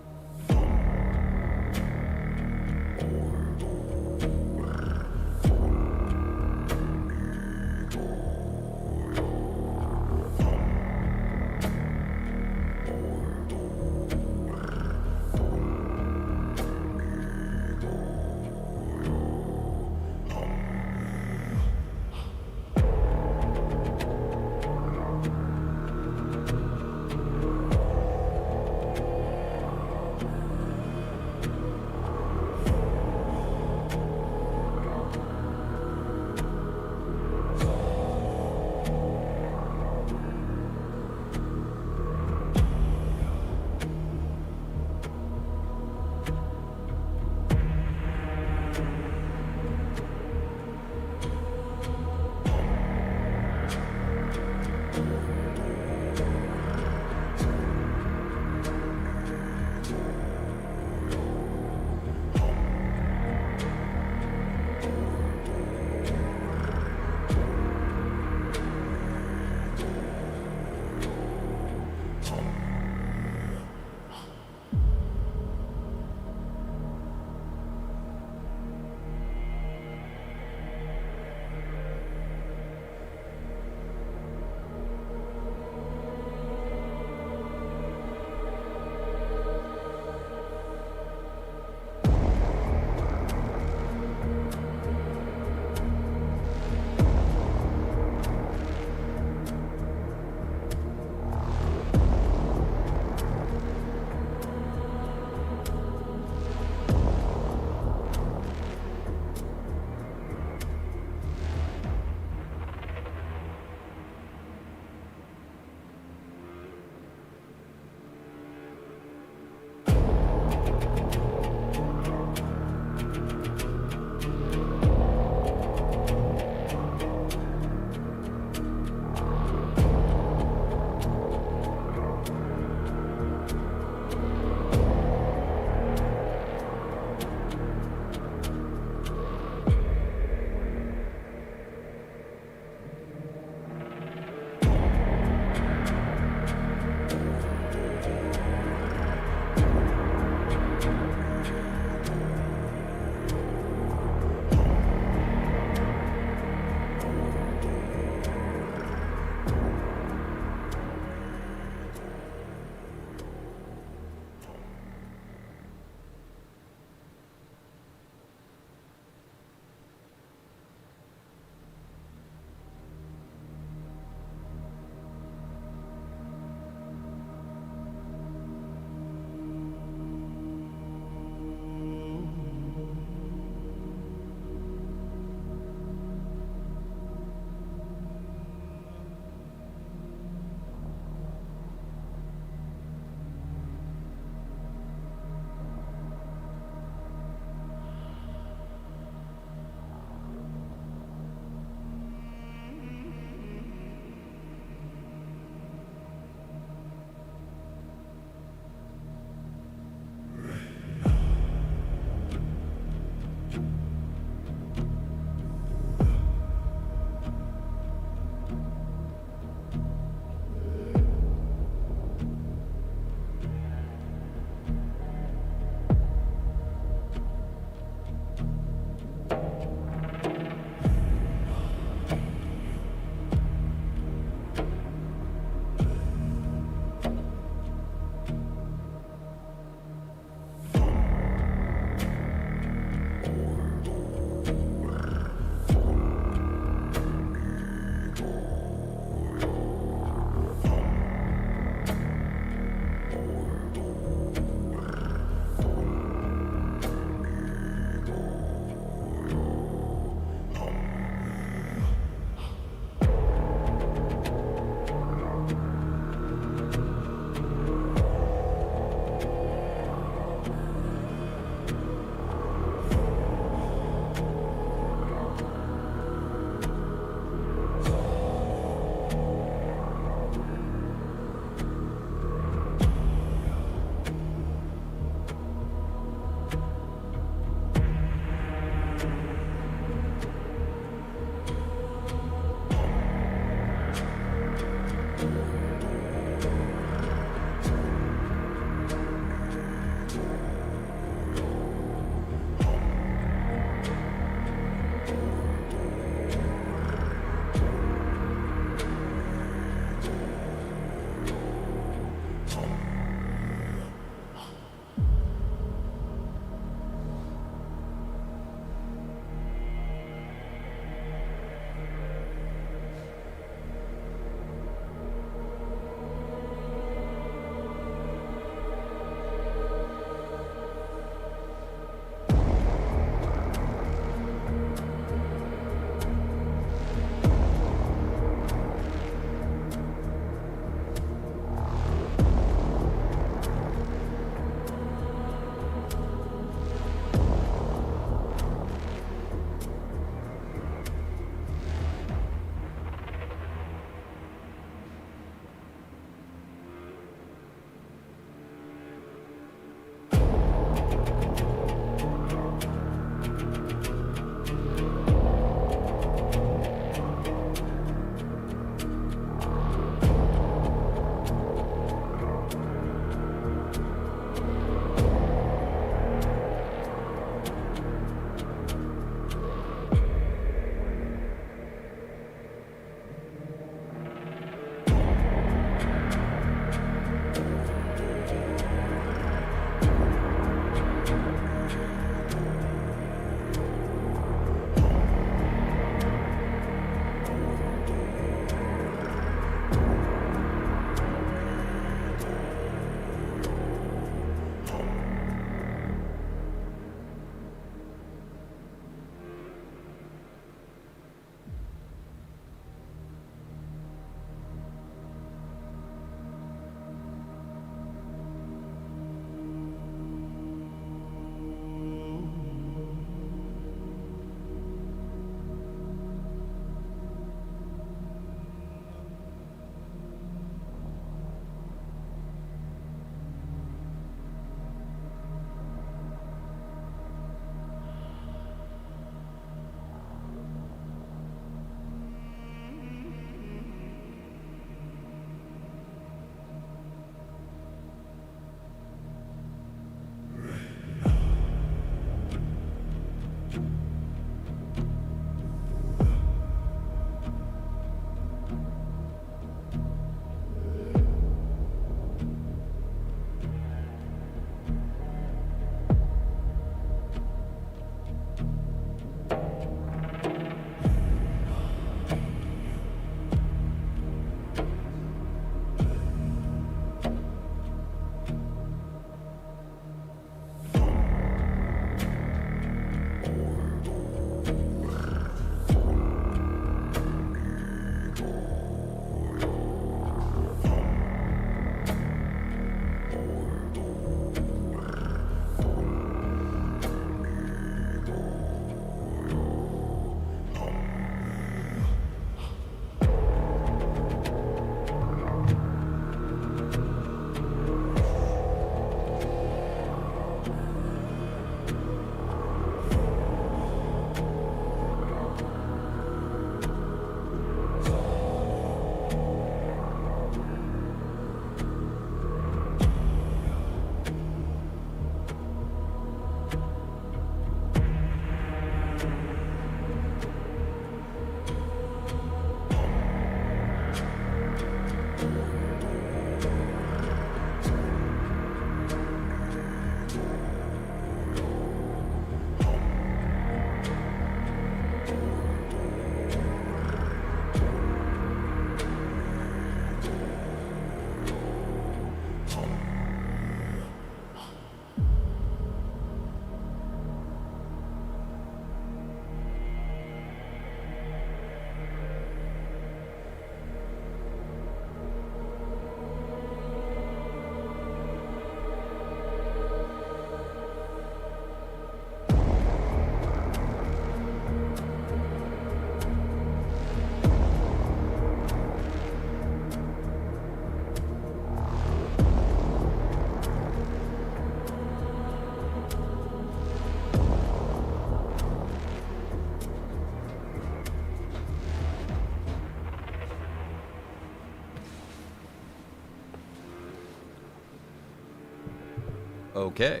Okay.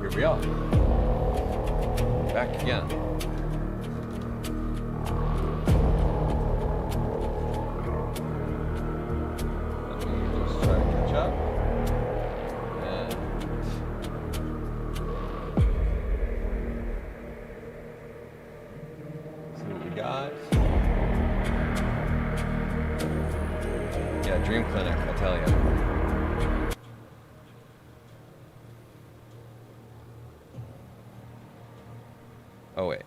Here we are. Back again. Let me just try to catch up. And see what we got. Yeah, Dream Clinic, I'll tell you. Oh, wait.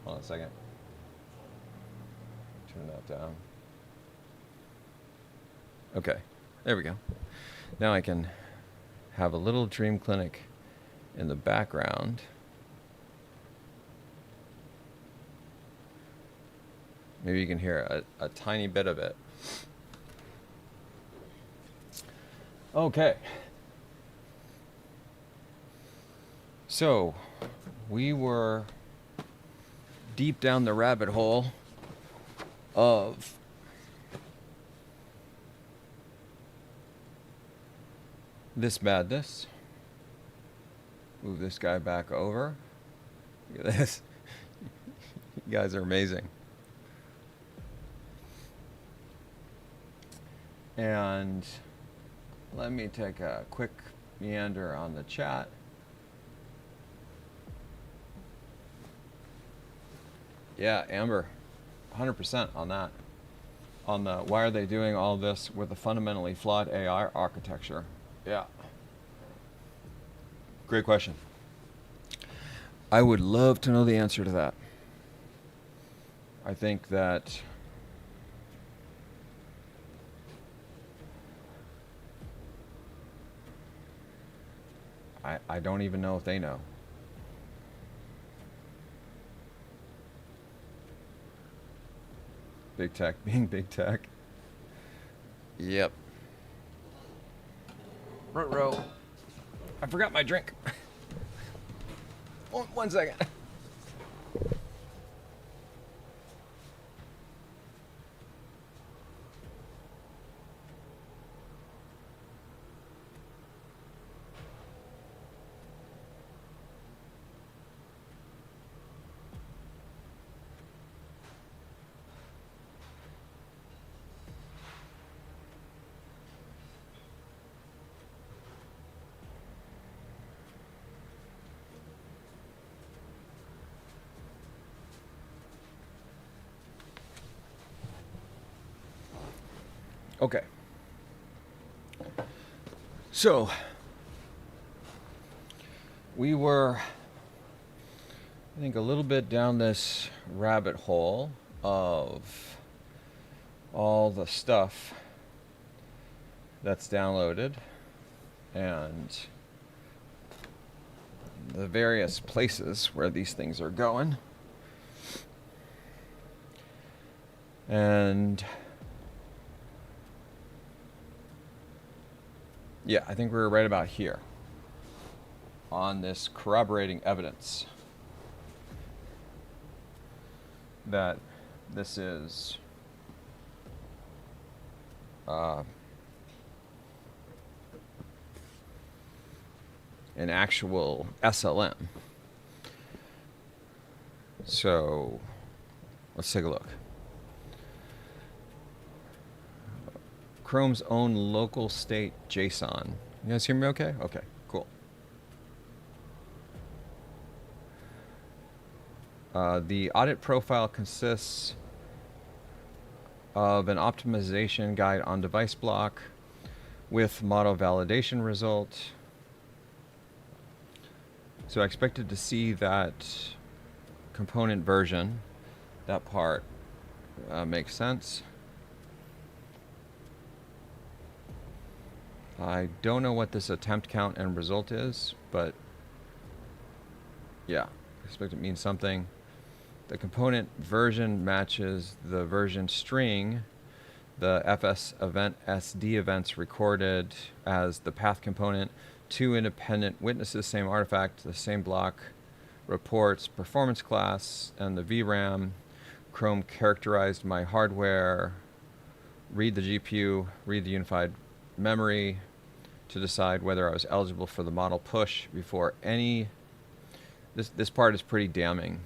Hold on a second. Turn that down. Okay, there we go. Now I can have a little Dream Clinic in the background. Maybe you can hear a tiny bit of it. Okay. So, we were deep down the rabbit hole of this madness. Move this guy back over. Look at this. You guys are amazing. And let me take a quick meander on the chat. Yeah, Amber, 100% on that. On the why are they doing all this with a fundamentally flawed AI architecture? Yeah. Great question. I would love to know the answer to that. I think that I don't even know if they know. Big tech being big tech. Yep. Ruh-roh. I forgot my drink. One second. Okay. So, we were, I think, a little bit down this rabbit hole of all the stuff that's downloaded and the various places where these things are going. And yeah, I think we were right about here on this corroborating evidence that this is an actual SLM. So let's take a look. Chrome's own local state JSON. You guys hear me okay? Okay, cool. The audit profile consists of an optimization guide on device block with model validation result. So I expected to see that component version. That part makes sense. I don't know what this attempt count and result is, but yeah, I expect it means something. The component version matches the version string, the FS event SD events recorded as the path component, two independent witnesses, same artifact, the same block, reports, performance class, and the VRAM Chrome characterized my hardware, read the GPU, read the unified memory to decide whether I was eligible for the model push before any. This part is pretty damning.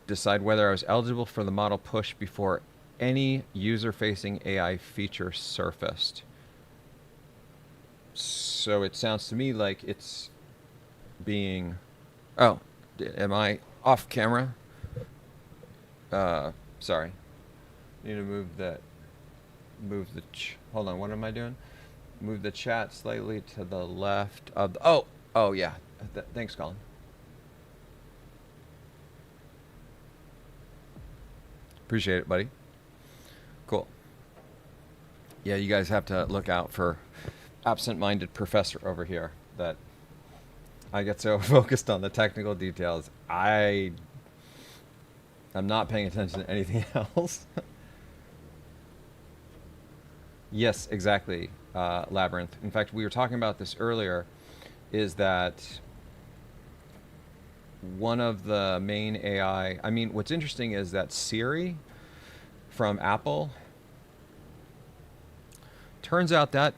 Decide whether I was eligible for the model push before any user-facing AI feature surfaced. So it sounds to me like it's being... Oh, am I off camera? Sorry. Need to move the... Hold on, what am I doing? Move the chat slightly to the left of the... Oh, yeah. Thanks, Colin. Appreciate it, buddy. Cool. Yeah, you guys have to look out for absent-minded professor over here. That I get so focused on the technical details, I'm not paying attention to anything else. Yes, exactly, Labyrinth. In fact, we were talking about this earlier, is that one of the main AI... I mean, what's interesting is that Siri from Apple, turns out that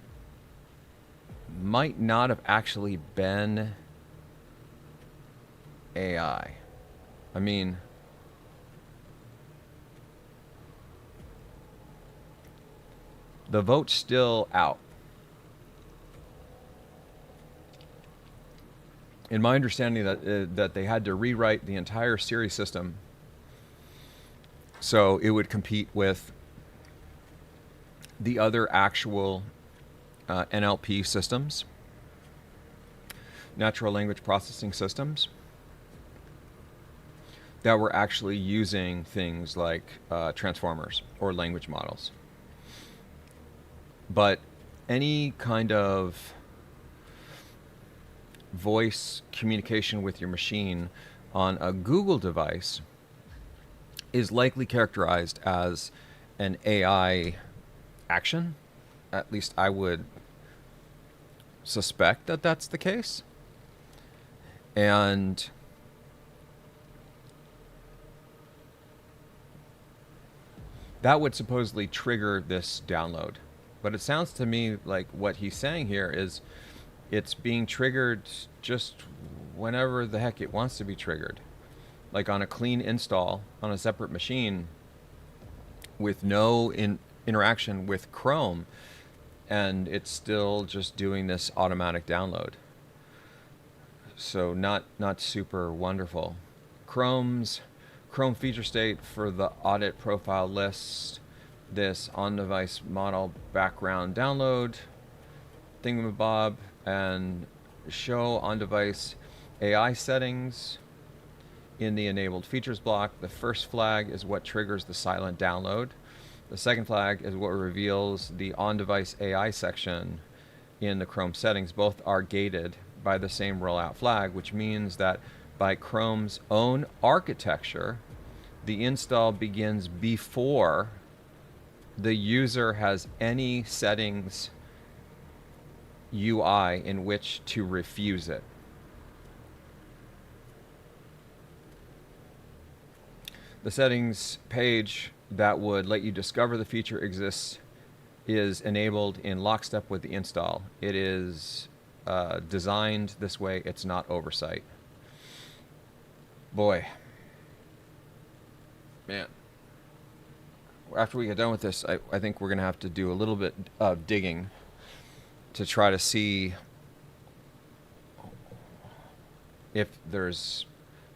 might not have actually been AI. I mean, the vote's still out. In my understanding, that they had to rewrite the entire Siri system so it would compete with the other actual NLP systems, natural language processing systems, that were actually using things like transformers or language models. But any kind of voice communication with your machine on a Google device is likely characterized as an AI action. At least I would suspect that that's the case. And that would supposedly trigger this download. But it sounds to me like what he's saying here is it's being triggered just whenever the heck it wants to be triggered. Like on a clean install on a separate machine with no interaction with Chrome, and it's still just doing this automatic download. So not super wonderful. Chrome feature state for the audit profile list this on-device model background download thingamabob and show on-device AI settings in the enabled features block. The first flag is what triggers the silent download. The second flag is what reveals the on-device AI section in the Chrome settings. Both are gated by the same rollout flag, which means that by Chrome's own architecture, the install begins before the user has any settings UI in which to refuse it. The settings page that would let you discover the feature exists is enabled in lockstep with the install. It is designed this way. It's not oversight. Boy. Man. After we get done with this, I think we're going to have to do a little bit of digging to try to see if there's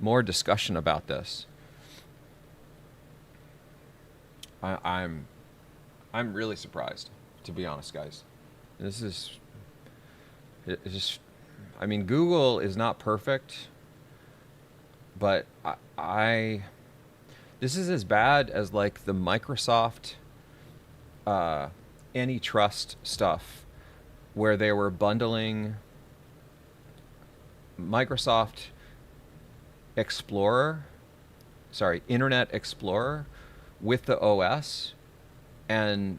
more discussion about this. I'm really surprised, to be honest, guys. This is... It's just... I mean, Google is not perfect, but this is as bad as, like, the Microsoft antitrust stuff, where they were bundling Microsoft Internet Explorer with the OS, and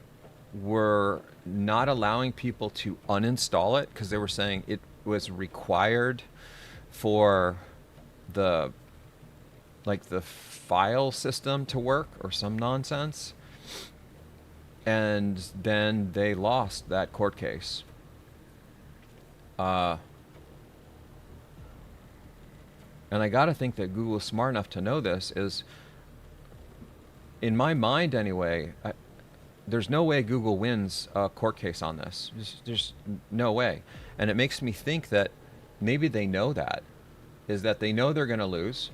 were not allowing people to uninstall it because they were saying it was required for the like the file system to work or some nonsense. And then they lost that court case. And I got to think that Google's smart enough to know this. Is, in my mind anyway, there's no way Google wins a court case on this. There's no way. And it makes me think that maybe they know that. Is that they know they're going to lose,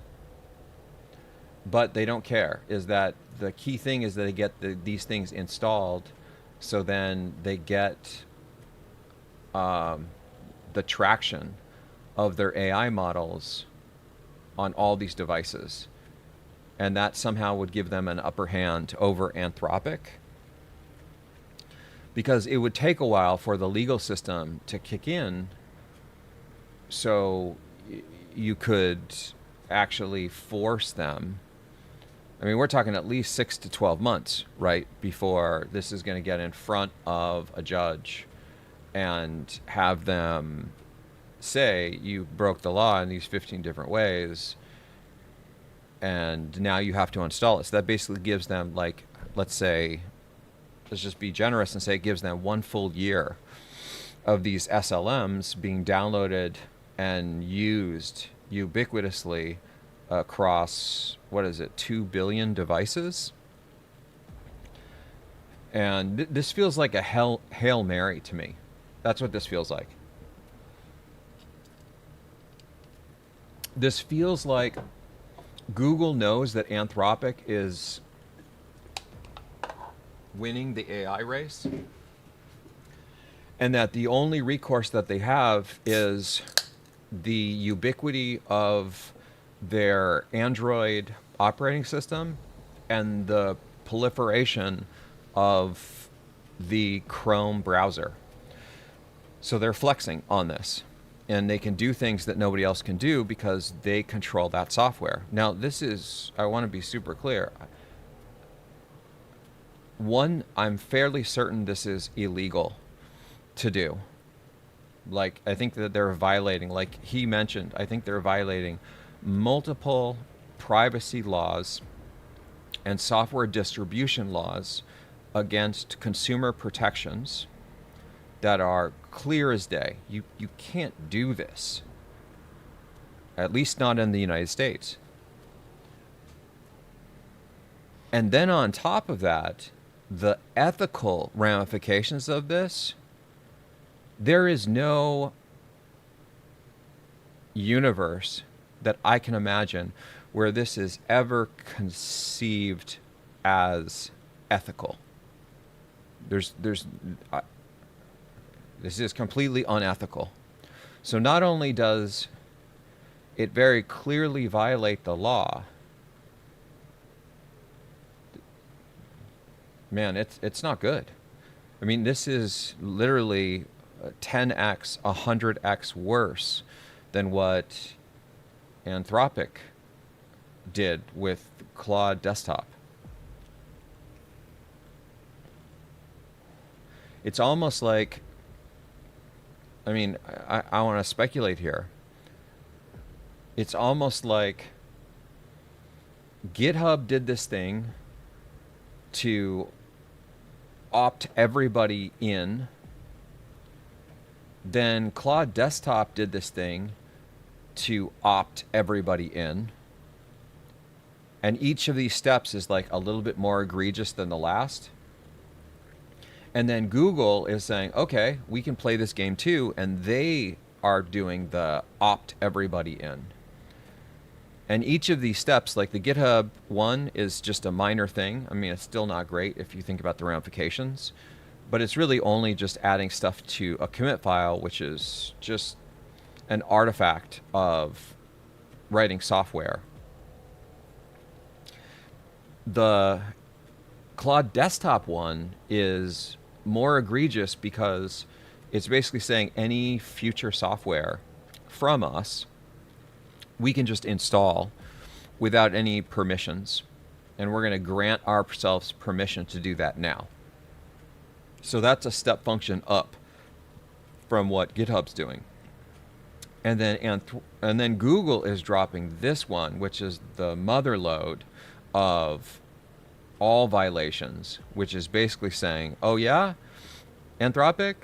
but they don't care. Is that the key thing is that they get these things installed, so then they get the traction of their AI models on all these devices. And that somehow would give them an upper hand over Anthropic. Because it would take a while for the legal system to kick in, so you could actually force them. I mean, we're talking at least 6 to 12 months, right, before this is going to get in front of a judge and have them say, you broke the law in these 15 different ways, and now you have to install it. So that basically gives them, like, let's just be generous and say it gives them 1 full year of these SLMs being downloaded and used ubiquitously across, 2 billion devices? And this feels like a Hail Mary to me. That's what this feels like. This feels like Google knows that Anthropic is winning the AI race, and that the only recourse that they have is the ubiquity of their Android operating system and the proliferation of the Chrome browser. So they're flexing on this, and they can do things that nobody else can do because they control that software. Now, this is, I want to be super clear. One, I'm fairly certain this is illegal to do. Like, I think that they're violating, like he mentioned, I think they're violating multiple privacy laws and software distribution laws against consumer protections that are clear as day. You can't do this, at least not in the United States. And then on top of that, the ethical ramifications of this, there is no universe that I can imagine where this is ever conceived as ethical. This is completely unethical. So not only does it very clearly violate the law, man, it's not good. I mean, this is literally 10x, 100x worse than what Anthropic did with Claude Desktop. It's almost like, I mean, I want to speculate here. It's almost like GitHub did this thing to opt everybody in. Then Claude Desktop did this thing to opt everybody in. And each of these steps is like a little bit more egregious than the last. And then Google is saying, okay, we can play this game too. And they are doing the opt everybody in. And each of these steps, like the GitHub one is just a minor thing. I mean, it's still not great if you think about the ramifications. But it's really only just adding stuff to a commit file, which is just an artifact of writing software. The Claude Desktop one is more egregious because it's basically saying any future software from us, we can just install without any permissions. And we're going to grant ourselves permission to do that now. So that's a step function up from what GitHub's doing. and then Google is dropping this one, which is the mother lode of all violations, which is basically saying, oh yeah, Anthropic,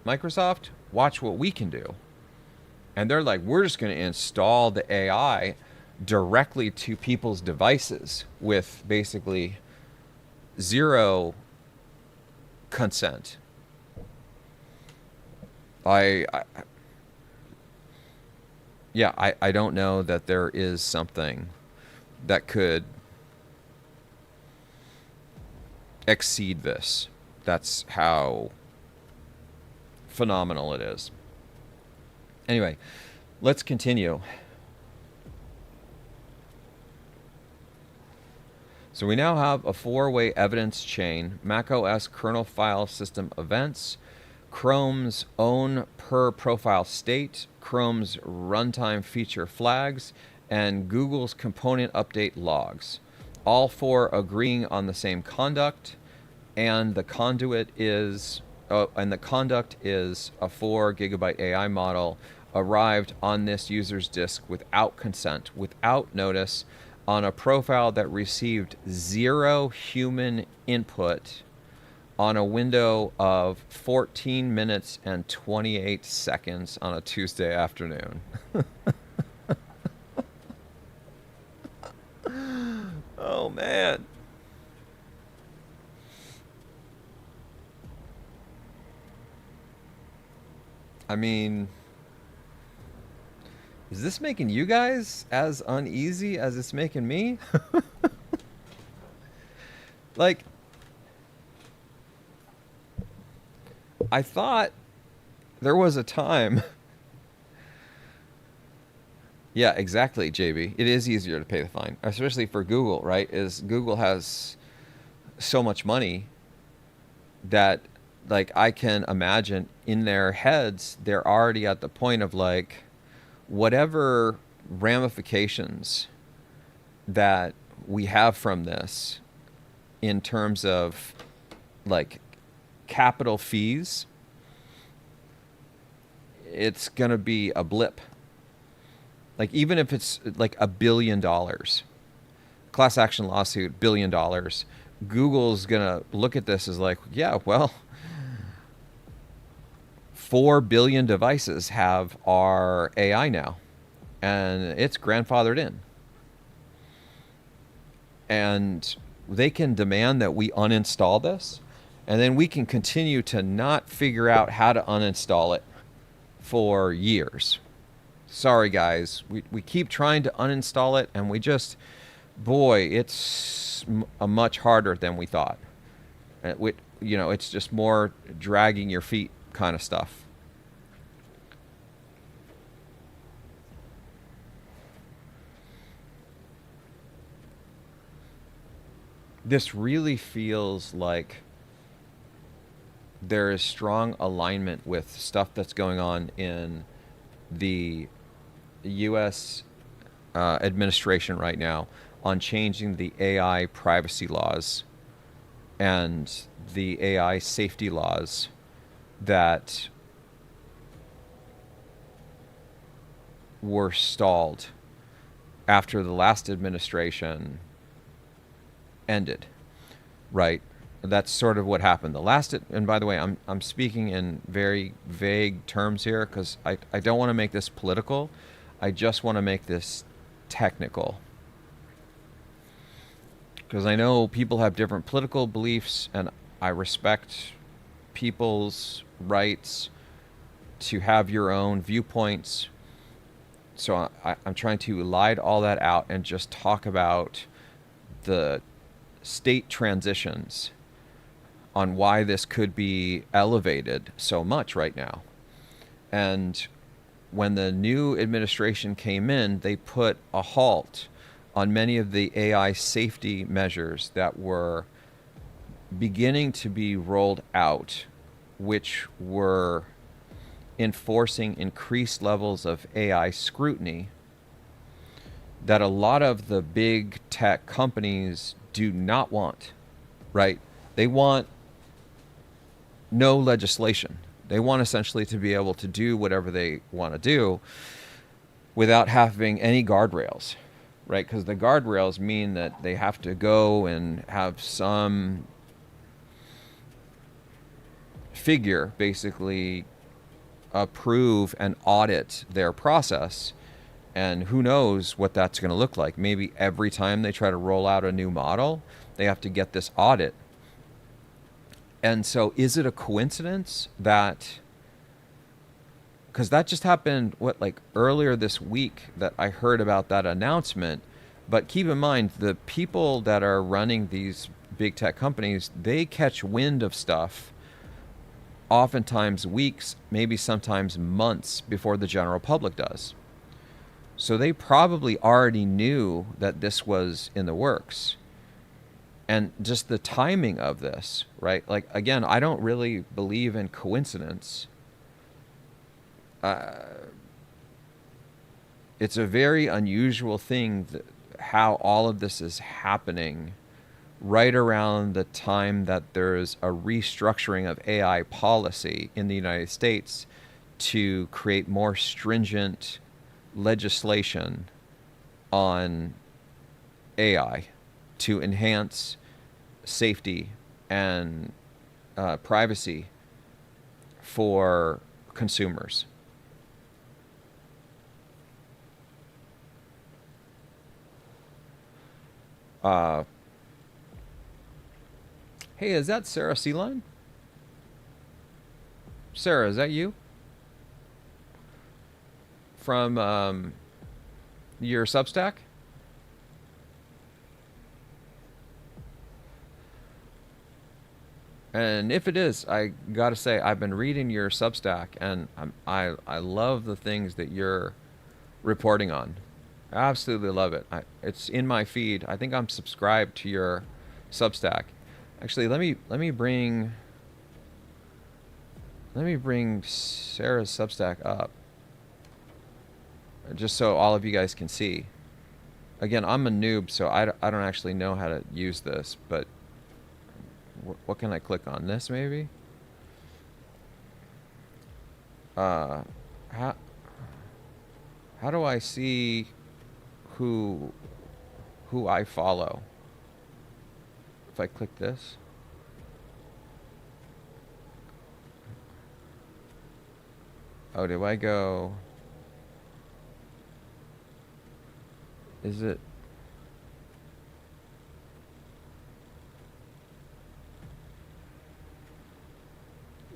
Microsoft, watch what we can do. And they're like, we're just going to install the AI directly to people's devices with basically zero consent. I don't know that there is something that could exceed this. That's how phenomenal it is. Anyway, let's continue. So we now have a 4-way evidence chain: macOS kernel file system events, Chrome's own per profile state, Chrome's runtime feature flags, and Google's component update logs. All 4 agreeing on the same conduct, and the conduct is a 4 gigabyte AI model arrived on this user's disk without consent, without notice, on a profile that received 0 human input on a window of 14 minutes and 28 seconds on a Tuesday afternoon. Oh, man. I mean, is this making you guys as uneasy as it's making me? Like, I thought there was a time. Yeah, exactly, JB. It is easier to pay the fine, especially for Google, right? Is Google has so much money that, like, I can imagine in their heads, they're already at the point of, like, whatever ramifications that we have from this in terms of, like, capital fees, it's going to be a blip. Like, even if it's like $1 billion, class action lawsuit, $1 billion, Google's going to look at this as like, yeah, well, 4 billion devices have our AI now, and it's grandfathered in. And they can demand that we uninstall this, and then we can continue to not figure out how to uninstall it for years. Sorry, guys. We keep trying to uninstall it, and we just, boy, it's much harder than we thought. It's just more dragging your feet kind of stuff. This really feels like there is strong alignment with stuff that's going on in the U.S. Administration right now on changing the AI privacy laws and the AI safety laws that were stalled after the last administration ended, right? That's sort of what happened. And by the way, I'm speaking in very vague terms here because I don't want to make this political. I just want to make this technical. Because I know people have different political beliefs, and I respect people's rights to have your own viewpoints. So I'm trying to light all that out and just talk about the state transitions on why this could be elevated so much right now. And when the new administration came in, they put a halt on many of the AI safety measures that were beginning to be rolled out, which were enforcing increased levels of AI scrutiny that a lot of the big tech companies do not want, right? They want no legislation. They want essentially to be able to do whatever they want to do without having any guardrails, right? Because the guardrails mean that they have to go and have some figure basically approve and audit their process. And who knows what that's going to look like. Maybe every time they try to roll out a new model, they have to get this audit. And so is it a coincidence that, because that just happened, like earlier this week that I heard about that announcement. But keep in mind, the people that are running these big tech companies, they catch wind of stuff oftentimes weeks, maybe sometimes months before the general public does. So they probably already knew that this was in the works. And just the timing of this, right? Like, again, I don't really believe in coincidence. It's a very unusual thing how all of this is happening right around the time that there's a restructuring of AI policy in the United States to create more stringent legislation on AI to enhance safety and privacy for consumers. Hey, is that Sarah Sealine? Sarah, is that you? From your Substack? And if it is, I gotta say, I've been reading your Substack, and I love the things that you're reporting on. I absolutely love it. It's in my feed. I think I'm subscribed to your Substack. Actually, let me bring Sarah's Substack up, just so all of you guys can see. Again, I'm a noob, so I don't actually know how to use this, but what can I click on? This maybe? How do I see who I follow? If I click this? Oh, do I go? Is it?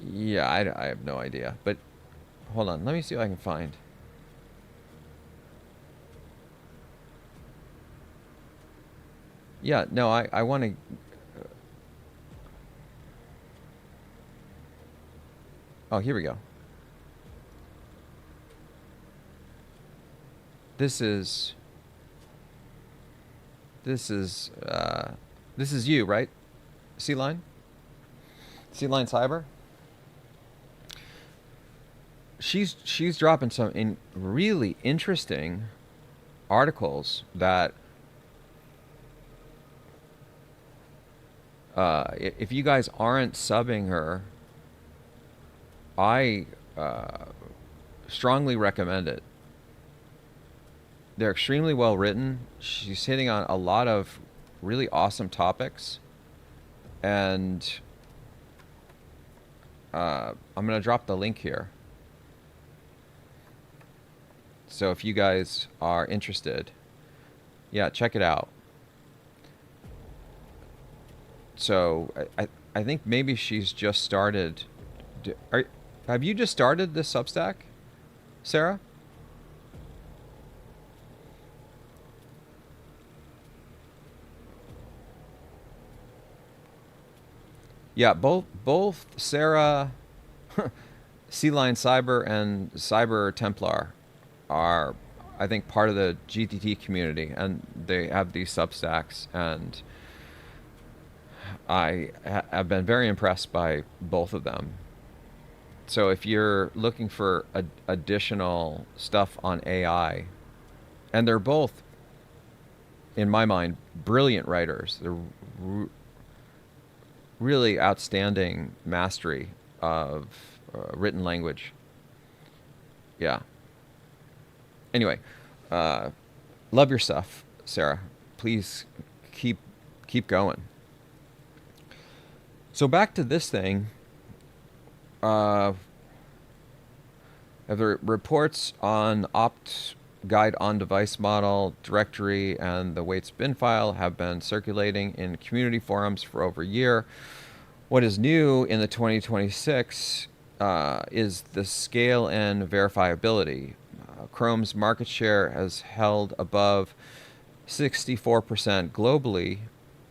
Yeah, I have no idea. But hold on, let me see what I can find. Yeah, no, I want to... Oh, here we go. This is you, right? Sealine? Sealine Cyber? She's dropping some really interesting articles that if you guys aren't subbing her, I strongly recommend it. They're extremely well written. She's hitting on a lot of really awesome topics, and I'm gonna drop the link here. So if you guys are interested, yeah, check it out. So I think maybe she's just started. Have you just started this Substack, Sarah? Yeah, both Sarah, Sealine Cyber, and Cyber Templar are, I think, part of the GTT community, and they have these Substacks, and I have been very impressed by both of them. So if you're looking for additional stuff on AI, and they're both, in my mind, brilliant writers. They're really outstanding mastery of written language. Yeah. Anyway, love your stuff, Sarah. Please keep going. So back to this thing. The reports on opt guide on device model directory and the weights bin file have been circulating in community forums for over a year. What is new in the 2026 is the scale and verifiability. Chrome's market share has held above 64% globally.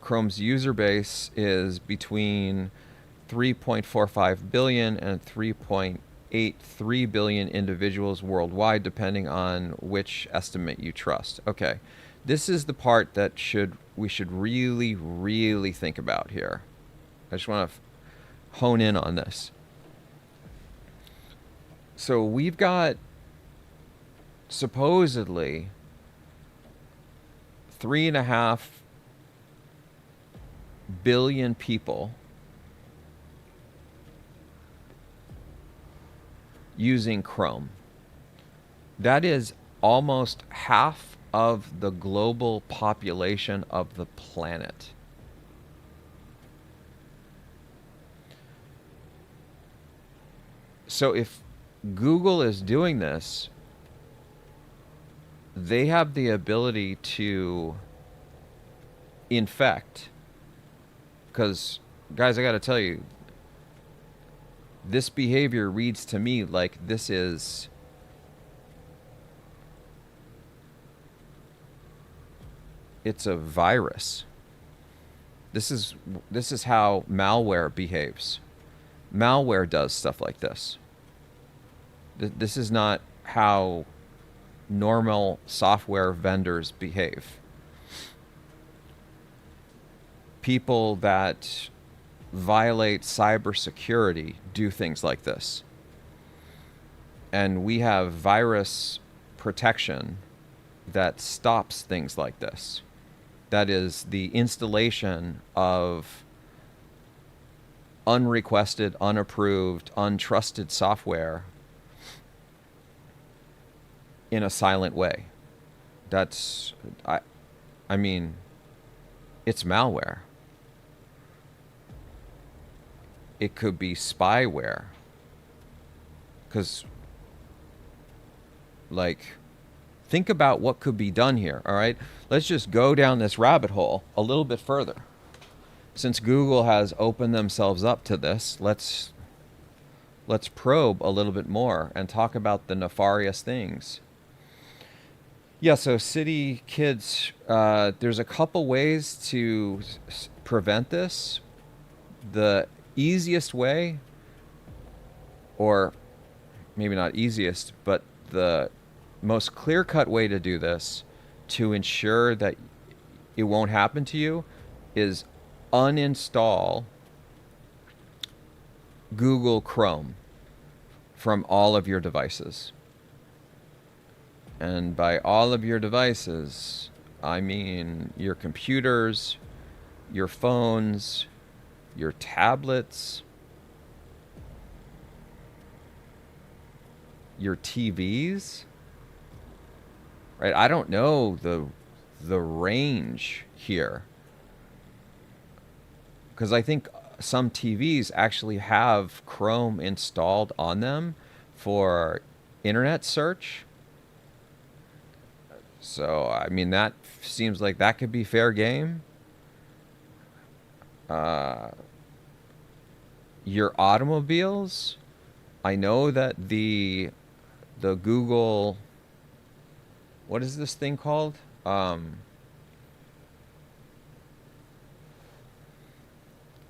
Chrome's user base is between 3.45 billion and 3.83 billion individuals worldwide, depending on which estimate you trust. Okay, this is the part that we should really think about here. I just want to hone in on this. So we've got supposedly 3.5 billion people using Chrome. That is almost half of the global population of the planet. So if Google is doing this, they have the ability to infect. Because, guys, I got to tell you, this behavior reads to me like this is it's a virus. This is how malware behaves. Malware does stuff like this. This is not how normal software vendors behave. People that violate cybersecurity do things like this. And we have virus protection that stops things like this. That is the installation of unrequested, unapproved, untrusted software in a silent way. That's, I mean, it's malware. It could be spyware. Because, like, think about what could be done here, all right? Let's just go down this rabbit hole a little bit further. Since Google has opened themselves up to this, let's probe a little bit more and talk about the nefarious things. Yeah, so city kids, there's a couple ways to prevent this. The easiest way, or maybe not easiest, but the most clear-cut way to do this to ensure that it won't happen to you is uninstall Google Chrome from all of your devices. And by all of your devices, I mean your computers, your phones, your tablets, your TVs, right? I don't know the range here, because I think some TVs actually have Chrome installed on them for internet search. So, I mean, that seems like that could be fair game. Your automobiles, I know that the Google, what is this thing called?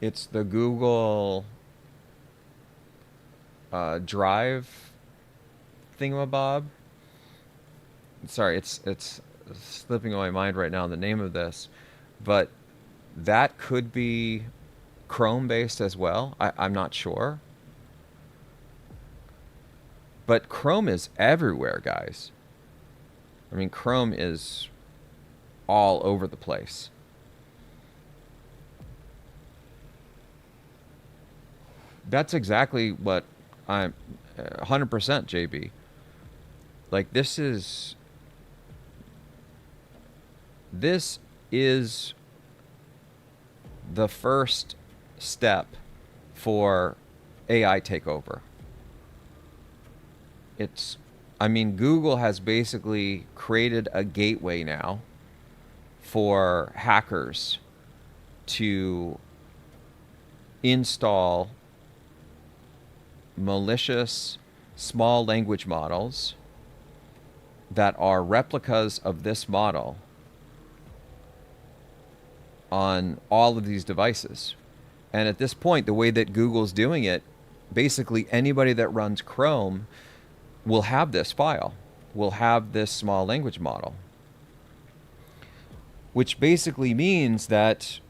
It's the Google Drive thingamabob. Sorry, it's slipping on my mind right now, the name of this, but that could be Chrome based as well. I'm not sure. But Chrome is everywhere, guys. I mean, Chrome is all over the place. That's exactly what I'm 100% JB. Like this is the first step for AI takeover. I mean, Google has basically created a gateway now for hackers to install malicious small language models that are replicas of this model on all of these devices. And at this point, the way that Google's doing it, basically anybody that runs Chrome will have this file, will have this small language model, which basically means that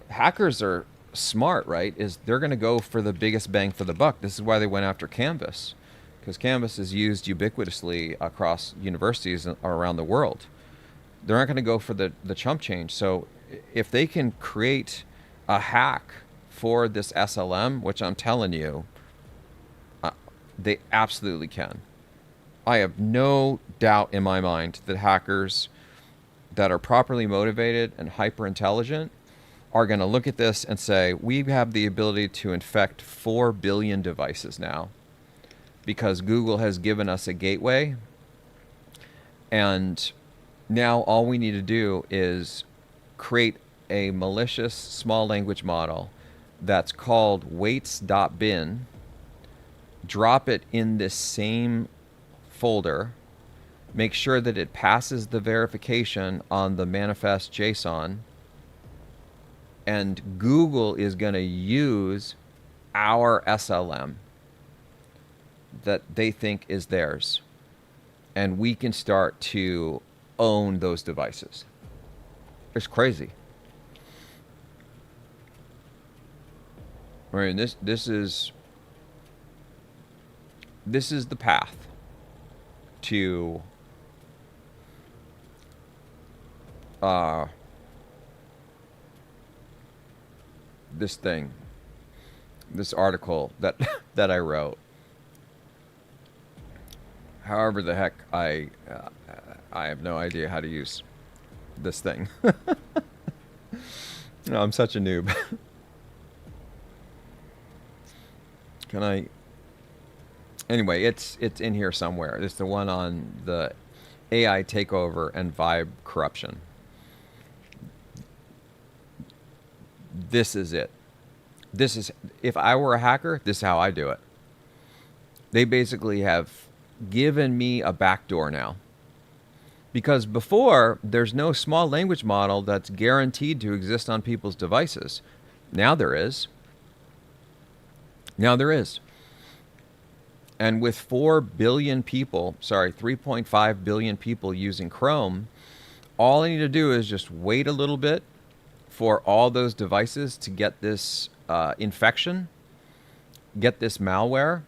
hackers are smart, right? They're going to go for the biggest bang for the buck. This is why they went after Canvas, because Canvas is used ubiquitously across universities around the world. They're not going to go for the chump change. So if they can create a hack for this SLM, which I'm telling you, they absolutely can. I have no doubt in my mind that hackers that are properly motivated and hyper intelligent are going to look at this and say, we have the ability to infect 4 billion devices now because Google has given us a gateway, and now all we need to do is create a malicious small language model that's called weights.bin, drop it in this same folder, make sure that it passes the verification on the manifest JSON, and Google is going to use our SLM that they think is theirs, and we can start to own those devices. It's crazy. I mean, this is the path to this article that that I wrote. However the heck I have no idea how to use this thing. No, I'm such a noob. Can I? Anyway, it's in here somewhere. It's the one on the AI takeover and vibe corruption. This is it. This is, if I were a hacker, this is how I do it. They basically have given me a backdoor now. Because before, there's no small language model that's guaranteed to exist on people's devices. Now there is. Now there is. And with 4 billion people, 3.5 billion people using Chrome, all I need to do is just wait a little bit for all those devices to get this infection, get this malware,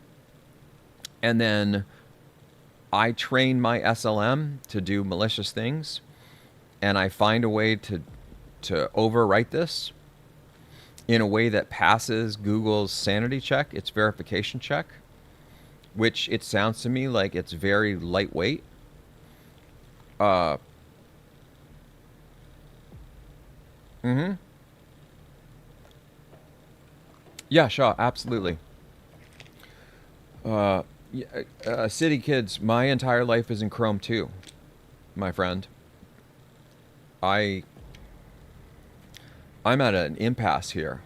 and then I train my SLM to do malicious things, and I find a way to overwrite this in a way that passes Google's sanity check, its verification check, which it sounds to me like it's very lightweight. Yeah, sure, absolutely. City kids, my entire life is in Chrome too, my friend. I'm at an impasse here.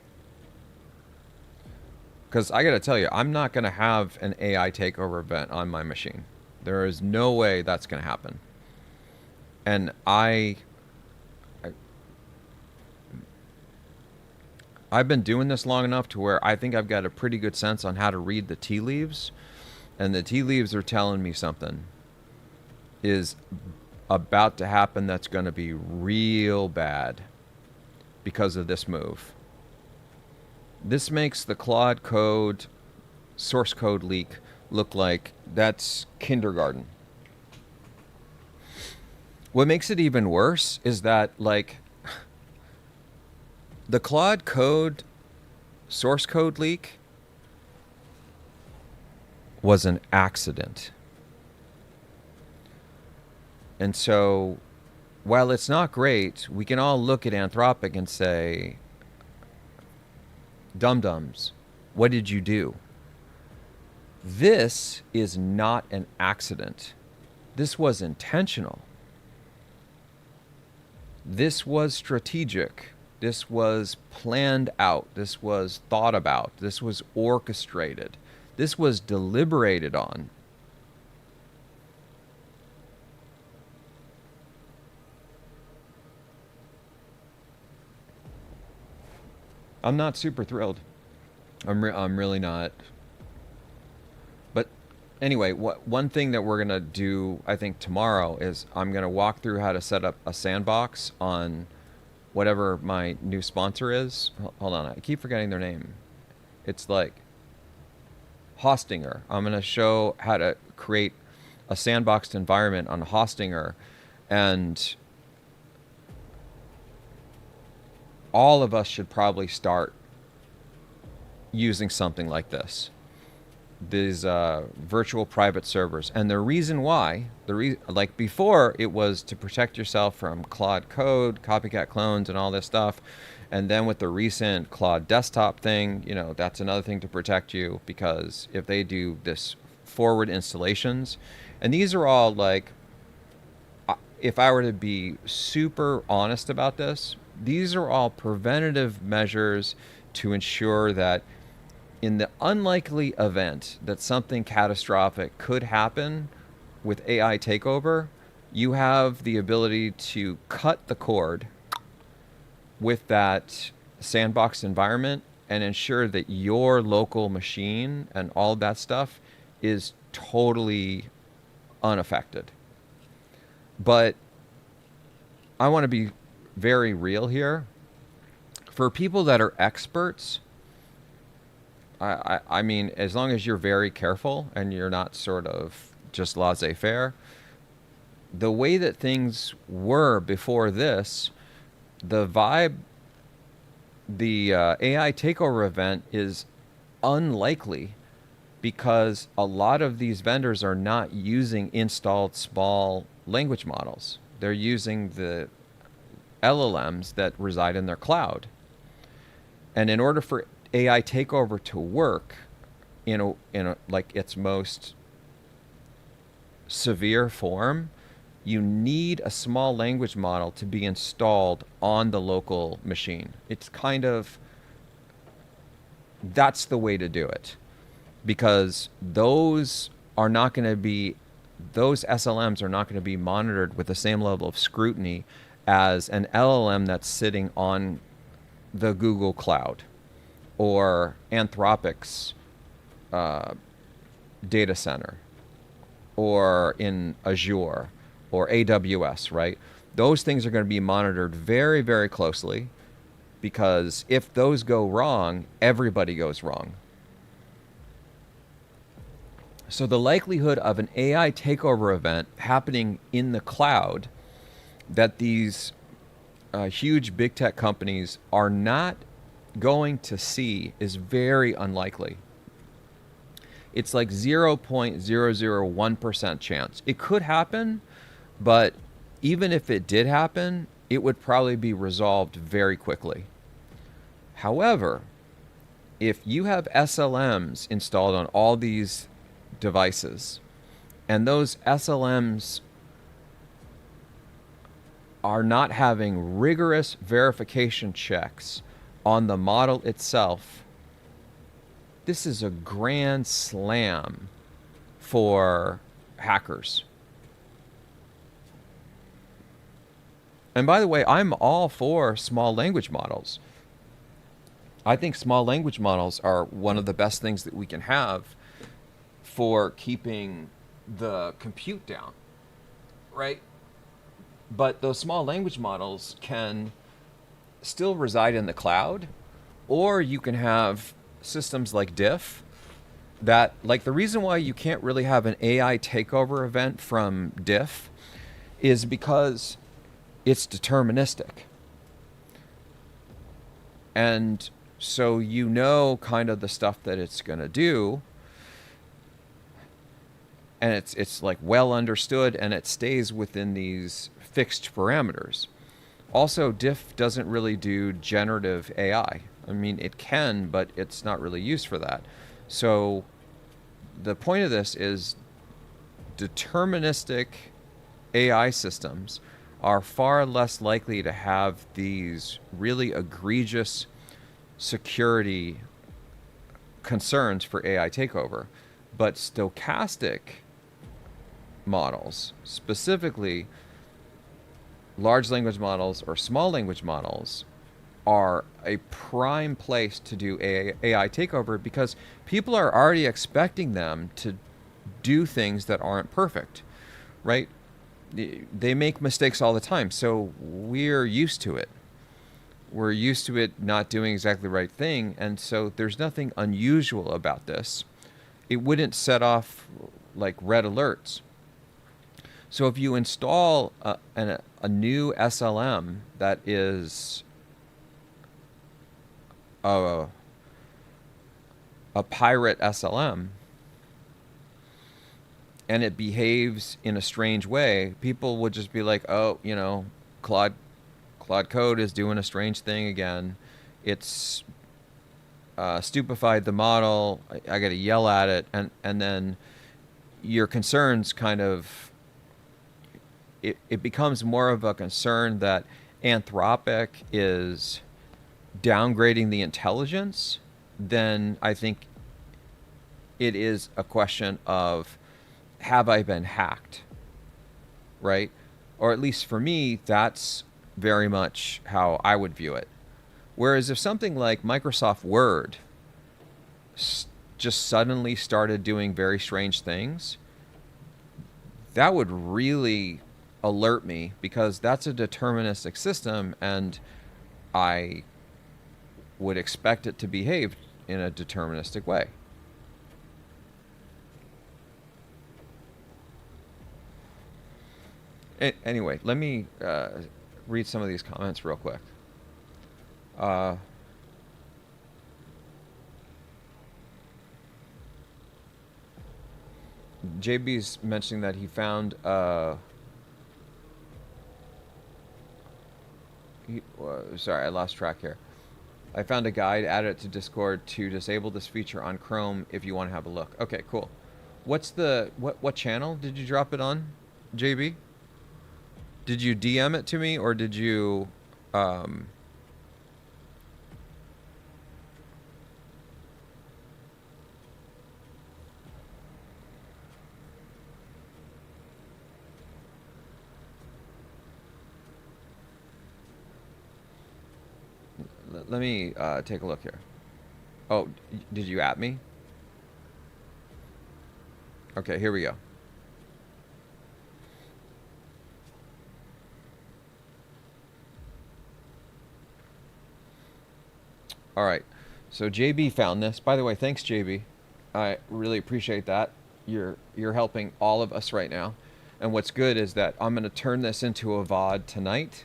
Because I got to tell you, I'm not going to have an AI takeover event on my machine. There is no way that's going to happen. And I've been doing this long enough to where I think I've got a pretty good sense on how to read the tea leaves. And the tea leaves are telling me something is about to happen that's going to be real bad because of this move. This makes the Claude code, source code leak look like that's kindergarten. What makes it even worse is that, like, the Claude code source code leak was an accident. And so, while it's not great, we can all look at Anthropic and say, dum-dums, what did you do? This is not an accident. This was intentional. This was strategic. This was planned out. This was thought about. This was orchestrated. This was deliberated on. I'm not super thrilled. I'm really not. But anyway, one thing that we're gonna do, I think tomorrow, is I'm gonna walk through how to set up a sandbox on whatever my new sponsor is. Hold on, I keep forgetting their name. It's like Hostinger. I'm gonna show how to create a sandboxed environment on Hostinger, and all of us should probably start using something like this. These virtual private servers. And the reason why, like before, it was to protect yourself from Claude code, copycat clones, and all this stuff. And then with the recent Claude desktop thing, you know, that's another thing to protect you, because if they do this forward installations, and these are all like, if I were to be super honest about this, these are all preventative measures to ensure that in the unlikely event that something catastrophic could happen with AI takeover, you have the ability to cut the cord with that sandbox environment and ensure that your local machine and all that stuff is totally unaffected. But I want to be very real here. For people that are experts, I mean, as long as you're very careful and you're not sort of just laissez-faire, the way that things were before this, the vibe, the AI takeover event is unlikely, because a lot of these vendors are not using installed small language models. They're using the LLMs that reside in their cloud. And in order for AI takeover to work in a like its most severe form, you need a small language model to be installed on the local machine. It's kind of, that's the way to do it, because those are not going to be, those SLMs are not going to be monitored with the same level of scrutiny as an LLM that's sitting on the Google Cloud or Anthropic's data center or in Azure or AWS, right? Those things are going to be monitored very, very closely, because if those go wrong, everybody goes wrong. So the likelihood of an AI takeover event happening in the cloud that these huge big tech companies are not going to see is very unlikely. It's like 0.001% chance. It could happen, but even if it did happen, it would probably be resolved very quickly. However, if you have SLMs installed on all these devices, and those SLMs are not having rigorous verification checks on the model itself, this is a grand slam for hackers. And by the way, I'm all for small language models. I think small language models are one of the best things that we can have for keeping the compute down, right? But those small language models can still reside in the cloud, or you can have systems like Diff that, like, the reason why you can't really have an AI takeover event from Diff is because it's deterministic. And So you know kind of the stuff that it's going to do, and it's like well understood, and it stays within these fixed parameters. Also, diff doesn't really do generative AI. I mean, it can, but it's not really used for that. So the point of this is deterministic AI systems are far less likely to have these really egregious security concerns for AI takeover. But stochastic models, specifically large language models or small language models, are a prime place to do AI takeover because people are already expecting them to do things that aren't perfect, right? They make mistakes all the time, so we're used to it. We're used to it not doing exactly the right thing, and so there's nothing unusual about this. It wouldn't set off like red alerts. So if you install a new SLM that is a pirate SLM and it behaves in a strange way, people would just be like, oh, you know, Claude Code is doing a strange thing again. It's stupefied the model. I got to yell at it, and then your concerns kind of it becomes more of a concern that Anthropic is downgrading the intelligence than I think it is a question of have I been hacked, right? Or at least for me, that's very much how I would view it. Whereas if something like Microsoft Word just suddenly started doing very strange things, that would really alert me because that's a deterministic system and I would expect it to behave in a deterministic way. Anyway, let me read some of these comments real quick. JB's mentioning that he found sorry, I lost track here. I found a guide, added it to Discord to disable this feature on Chrome if you want to have a look. Okay, cool. What's the what channel did you drop it on, JB? Did you DM it to me or did you let me take a look here. Oh, did you at me? Okay, here we go. All right. So JB found this. By the way, thanks JB. I really appreciate that. You're helping all of us right now. And what's good is that I'm going to turn this into a VOD tonight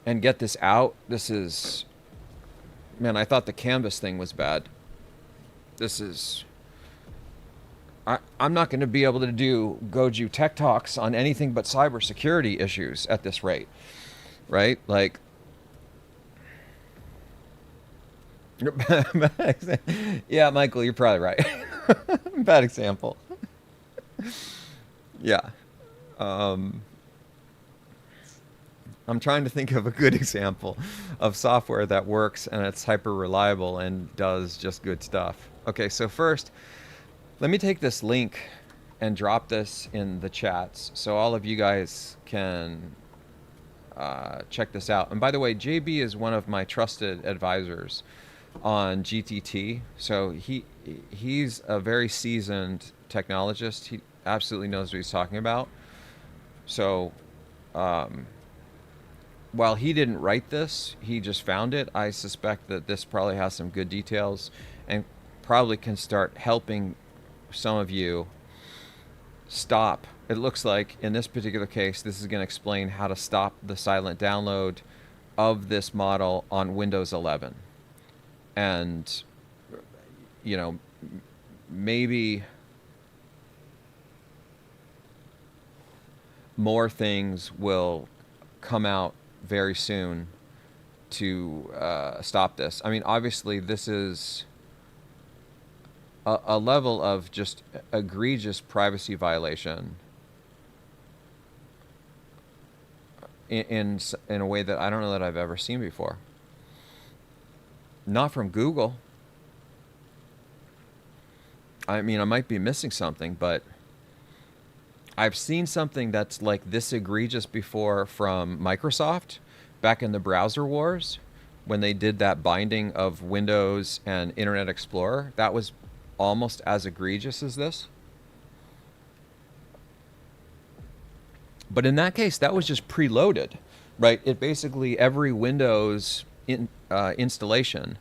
and get this out. This is, man, I thought the Canvas thing was bad. This is, I'm not going to be able to do Goju Tech Talks on anything but cybersecurity issues at this rate, right? Like, yeah, Michael, you're probably right. Bad example. Yeah. I'm trying to think of a good example of software that works and it's hyper reliable and does just good stuff. Okay, so first, let me take this link and drop this in the chats so all of you guys can check this out. And by the way, JB is one of my trusted advisors on GTT. So he's a very seasoned technologist. He absolutely knows what he's talking about. So while he didn't write this, he just found it. I suspect that this probably has some good details and probably can start helping some of you stop. It looks like in this particular case, this is going to explain how to stop the silent download of this model on Windows 11. and you know, maybe more things will come out very soon to stop this. I mean, obviously, this is a level of just egregious privacy violation in a way that I don't know that I've ever seen before. Not from Google. I mean, I might be missing something, but I've seen something that's like this egregious before from Microsoft back in the browser wars when they did that binding of Windows and Internet Explorer. That was almost as egregious as this. But in that case, that was just preloaded, right? It basically, every Windows installation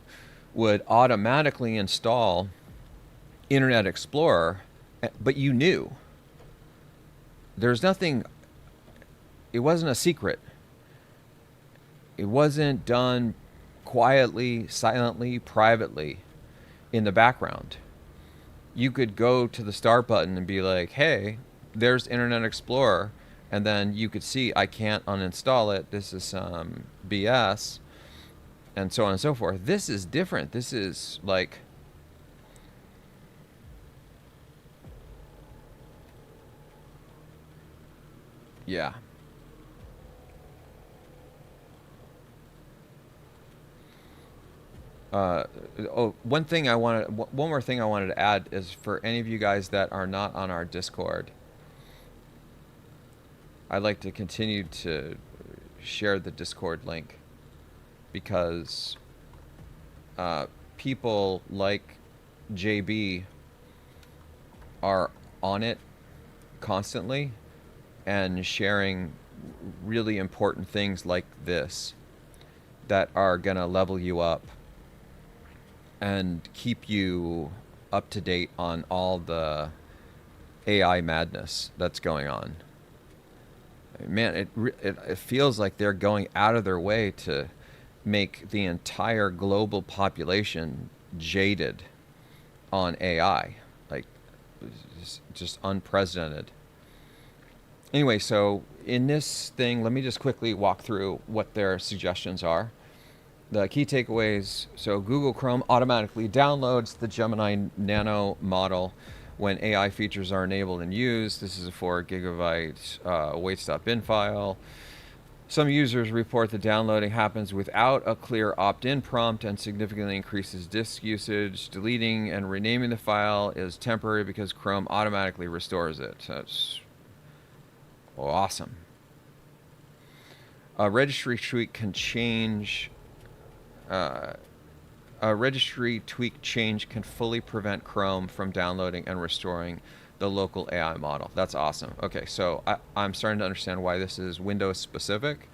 would automatically install Internet Explorer, but you knew. There's nothing, it wasn't a secret. It wasn't done quietly, silently, privately in the background. You could go to the start button and be like, hey, there's Internet Explorer. And then you could see, I can't uninstall it. This is some BS. And so on and so forth. This is different. This is like, yeah. One more thing I wanted to add is for any of you guys that are not on our Discord, I'd like to continue to share the Discord link because people like JB are on it constantly and sharing really important things like this that are going to level you up and keep you up to date on all the AI madness that's going on. Man, it feels like they're going out of their way to make the entire global population jaded on AI. Like, just unprecedented. Anyway, so in this thing, let me just quickly walk through what their suggestions are. The key takeaways, so Google Chrome automatically downloads the Gemini Nano model when AI features are enabled and used. This is a 4 gigabyte awaits.bin file. Some users report the downloading happens without a clear opt-in prompt and significantly increases disk usage. Deleting and renaming the file is temporary because Chrome automatically restores it. That's awesome. A registry tweak can change. A registry tweak change can fully prevent Chrome from downloading and restoring the local AI model. That's awesome. Okay, so I'm starting to understand why this is Windows specific.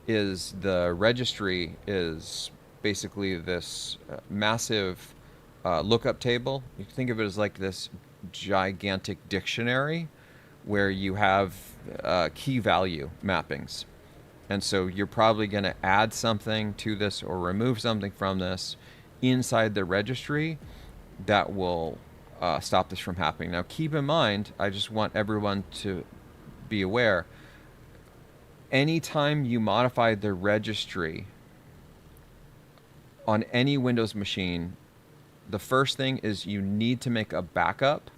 Is the registry is basically this massive lookup table. You can think of it as like this gigantic dictionary where you have key value mappings. And so you're probably going to add something to this or remove something from this inside the registry that will stop this from happening. Now, keep in mind, I just want everyone to be aware, anytime you modify the registry on any Windows machine, the first thing is you need to make a backup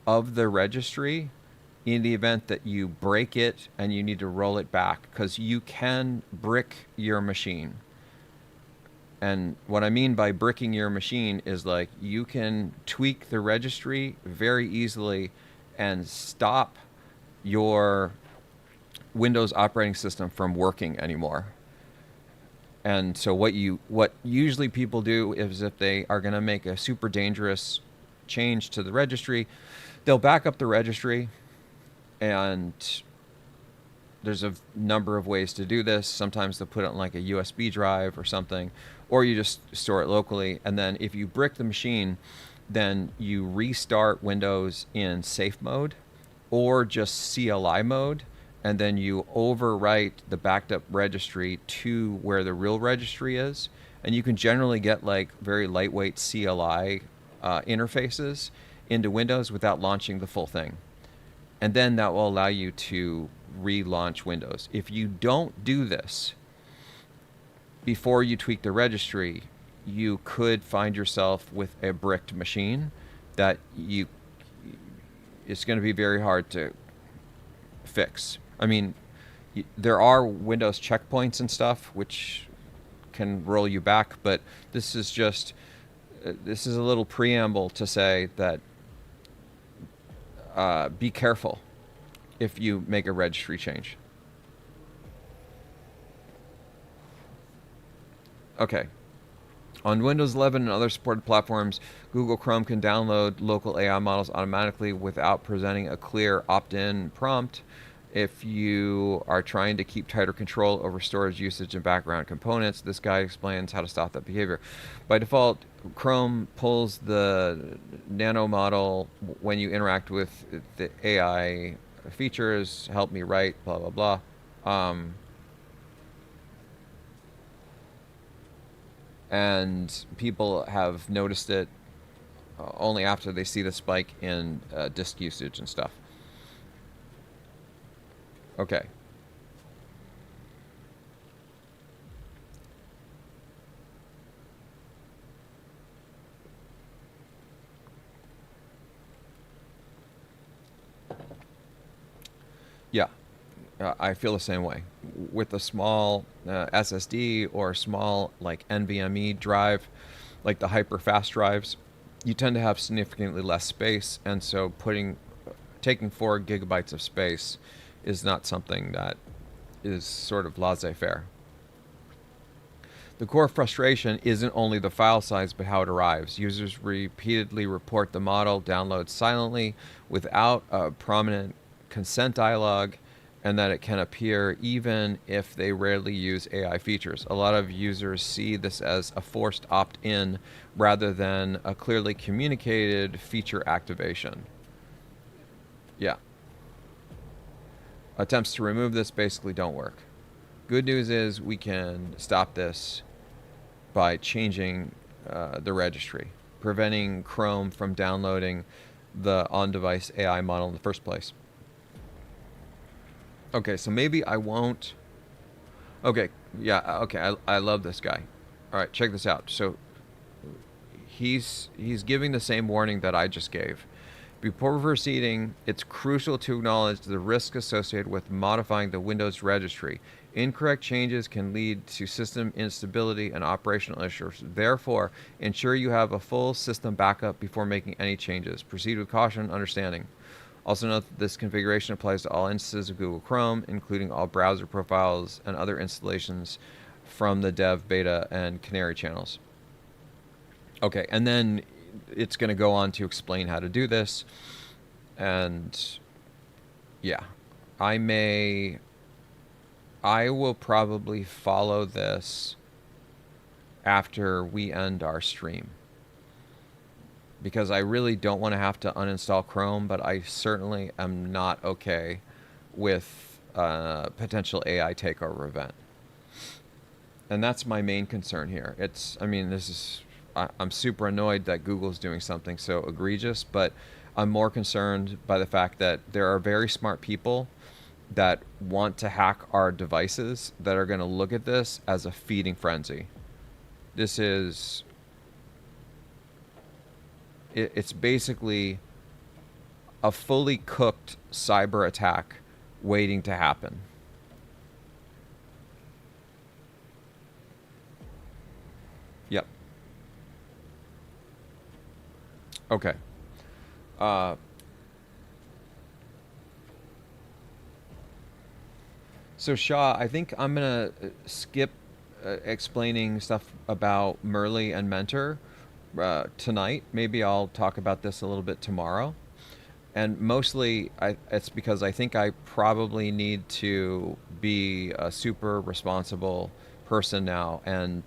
of the registry in the event that you break it and you need to roll it back, because you can brick your machine. And what I mean by bricking your machine is like you can tweak the registry very easily and stop your Windows operating system from working anymore. And so what usually people do is if they are going to make a super dangerous change to the registry, they'll back up the registry. And there's a number of ways to do this. Sometimes they'll put it on like a USB drive or something, or you just store it locally. And then if you brick the machine, then you restart Windows in safe mode or just CLI mode. And then you overwrite the backed up registry to where the real registry is. and you can generally get like very lightweight CLI interfaces into Windows without launching the full thing. And then that will allow you to relaunch Windows. If you don't do this before you tweak the registry, you could find yourself with a bricked machine that it's going to be very hard to fix. I mean, there are Windows checkpoints and stuff which can roll you back, but this is just this is a little preamble to say that be careful if you make a registry change. Okay. On Windows 11 and other supported platforms, Google Chrome can download local AI models automatically without presenting a clear opt-in prompt. If you are trying to keep tighter control over storage usage and background components, this guide explains how to stop that behavior. By default, Chrome pulls the nano model when you interact with the AI features, help me write, blah, blah, blah. And people have noticed it only after they see the spike in disk usage and stuff. Okay. Yeah, I feel the same way. With a small SSD or small like NVMe drive, like the hyper fast drives, you tend to have significantly less space, and so taking 4 gigabytes of space is not something that is sort of laissez-faire. The core frustration isn't only the file size, but how it arrives. Users repeatedly report the model downloads silently without a prominent consent dialog, and that it can appear even if they rarely use AI features. A lot of users see this as a forced opt-in rather than a clearly communicated feature activation. Yeah. Attempts to remove this basically don't work. Good news is we can stop this by changing the registry, preventing Chrome from downloading the on-device AI model in the first place. Okay, so maybe I won't. Okay, yeah, okay, I love this guy. All right, check this out. So he's giving the same warning that I just gave. Before proceeding, it's crucial to acknowledge the risk associated with modifying the Windows registry. Incorrect changes can lead to system instability and operational issues. Therefore, ensure you have a full system backup before making any changes. Proceed with caution and understanding. Also note that this configuration applies to all instances of Google Chrome, including all browser profiles and other installations from the dev, beta, and canary channels. Okay, and then it's going to go on to explain how to do this. And yeah, I will probably follow this after we end our stream, because I really don't want to have to uninstall Chrome, but I certainly am not okay with a potential AI takeover event. And that's my main concern here. I'm super annoyed that Google's doing something so egregious, but I'm more concerned by the fact that there are very smart people that want to hack our devices that are going to look at this as a feeding frenzy. It's basically a fully cooked cyber attack waiting to happen. Yep. Okay. So Shah, I think I'm gonna skip explaining stuff about Merly and Mentor tonight. Maybe I'll talk about this a little bit tomorrow. And mostly, it's because I think I probably need to be a super responsible person now and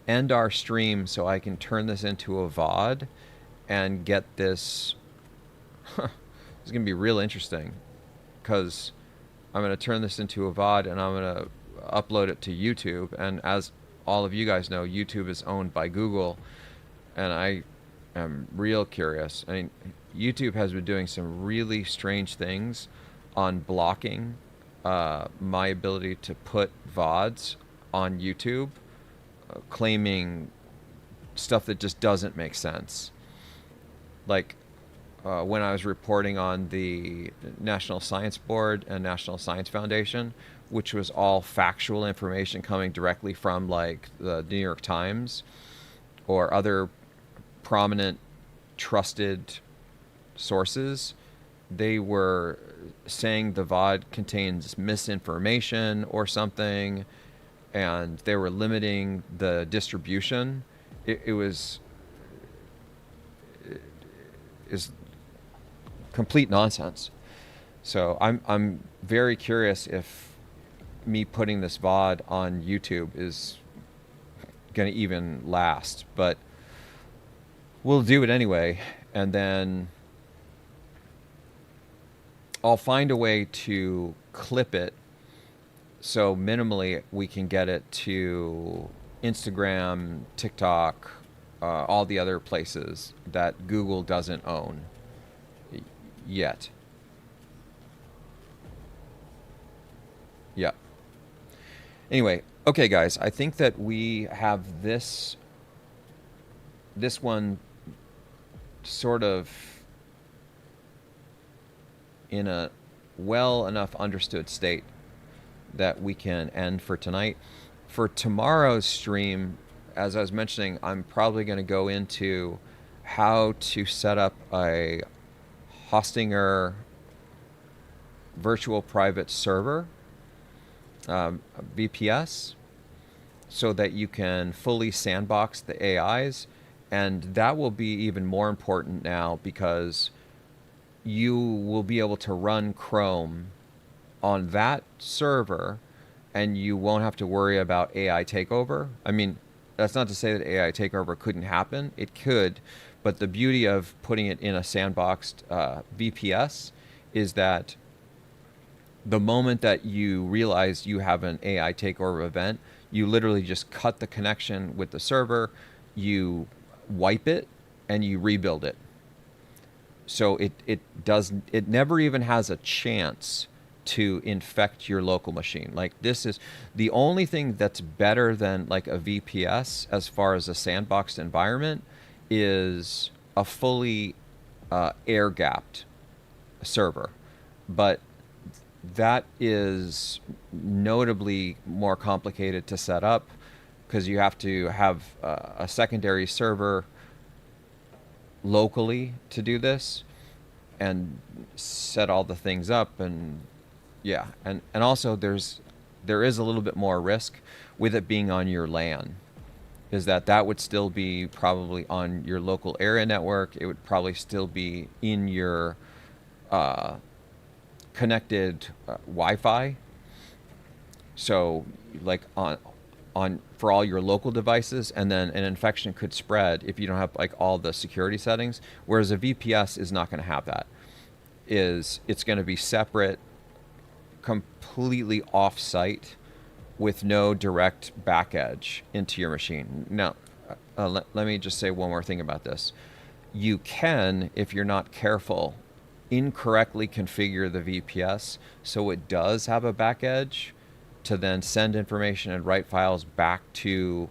end our stream so I can turn this into a VOD and get this. It's going to be real interesting, because I'm going to turn this into a VOD and I'm going to upload it to YouTube. And as all of you guys know, YouTube is owned by Google, and I am real curious. I mean, YouTube has been doing some really strange things on blocking my ability to put VODs on YouTube, claiming stuff that just doesn't make sense. Like when I was reporting on the National Science Board and National Science Foundation, which was all factual information coming directly from like the New York Times or other prominent, trusted sources, they were saying the VOD contains misinformation or something, and they were limiting the distribution. It was is complete nonsense. So I'm very curious if me putting this VOD on YouTube is going to even last, but we'll do it anyway, and then I'll find a way to clip it so minimally we can get it to Instagram, TikTok, all the other places that Google doesn't own yet. Yeah. Anyway, okay, guys, I think that we have this one sort of in a well enough understood state that we can end for tonight. For tomorrow's stream, as I was mentioning, I'm probably going to go into how to set up a Hostinger virtual private server, VPS, so that you can fully sandbox the AIs. And that will be even more important now because you will be able to run Chrome on that server and you won't have to worry about AI takeover. I mean, that's not to say that AI takeover couldn't happen. It could, but the beauty of putting it in a sandboxed VPS is that the moment that you realize you have an AI takeover event, you literally just cut the connection with the server, you wipe it, and you rebuild it. So it never even has a chance to infect your local machine. Like, this is the only thing that's better than like a VPS as far as a sandboxed environment is a fully air-gapped server. But that is notably more complicated to set up because you have to have a secondary server locally to do this and set all the things up. And yeah, and also there is a little bit more risk with it being on your LAN, is that would still be probably on your local area network. It would probably still be in your connected Wi-Fi. So like on for all your local devices, and then an infection could spread if you don't have like all the security settings, whereas a VPS is not going to have that. It's going to be separate, completely off-site, with no direct back edge into your machine. Now, let me just say one more thing about this. You can, if you're not careful, incorrectly configure the VPS so it does have a back edge to then send information and write files back to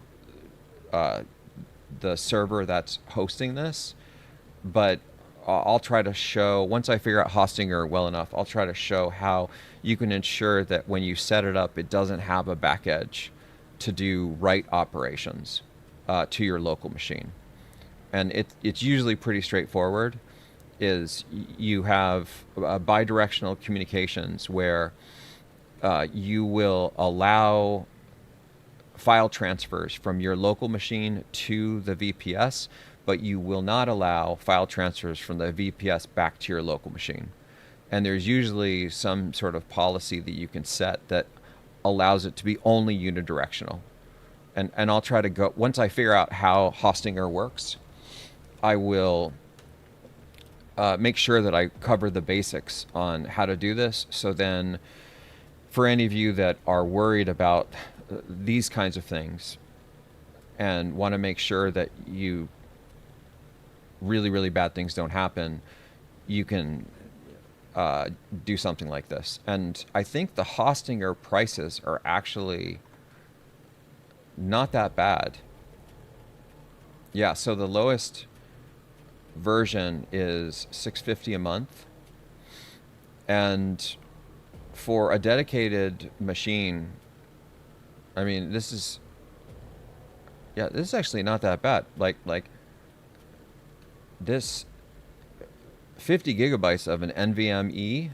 the server that's hosting this. But I'll try to show, once I figure out Hostinger well enough, I'll try to show how you can ensure that when you set it up, it doesn't have a back edge to do write operations to your local machine. And it's usually pretty straightforward. Is you have bidirectional communications where you will allow file transfers from your local machine to the VPS, but you will not allow file transfers from the VPS back to your local machine. And there's usually some sort of policy that you can set that allows it to be only unidirectional. And I'll try to go, once I figure out how Hostinger works, I will make sure that I cover the basics on how to do this. So then for any of you that are worried about these kinds of things, and want to make sure that you really, really bad things don't happen, you can do something like this. And I think the Hostinger prices are actually not that bad. Yeah, so the lowest version is $650 a month. And for a dedicated machine, I mean, this is actually not that bad. Like this 50 gigabytes of an NVMe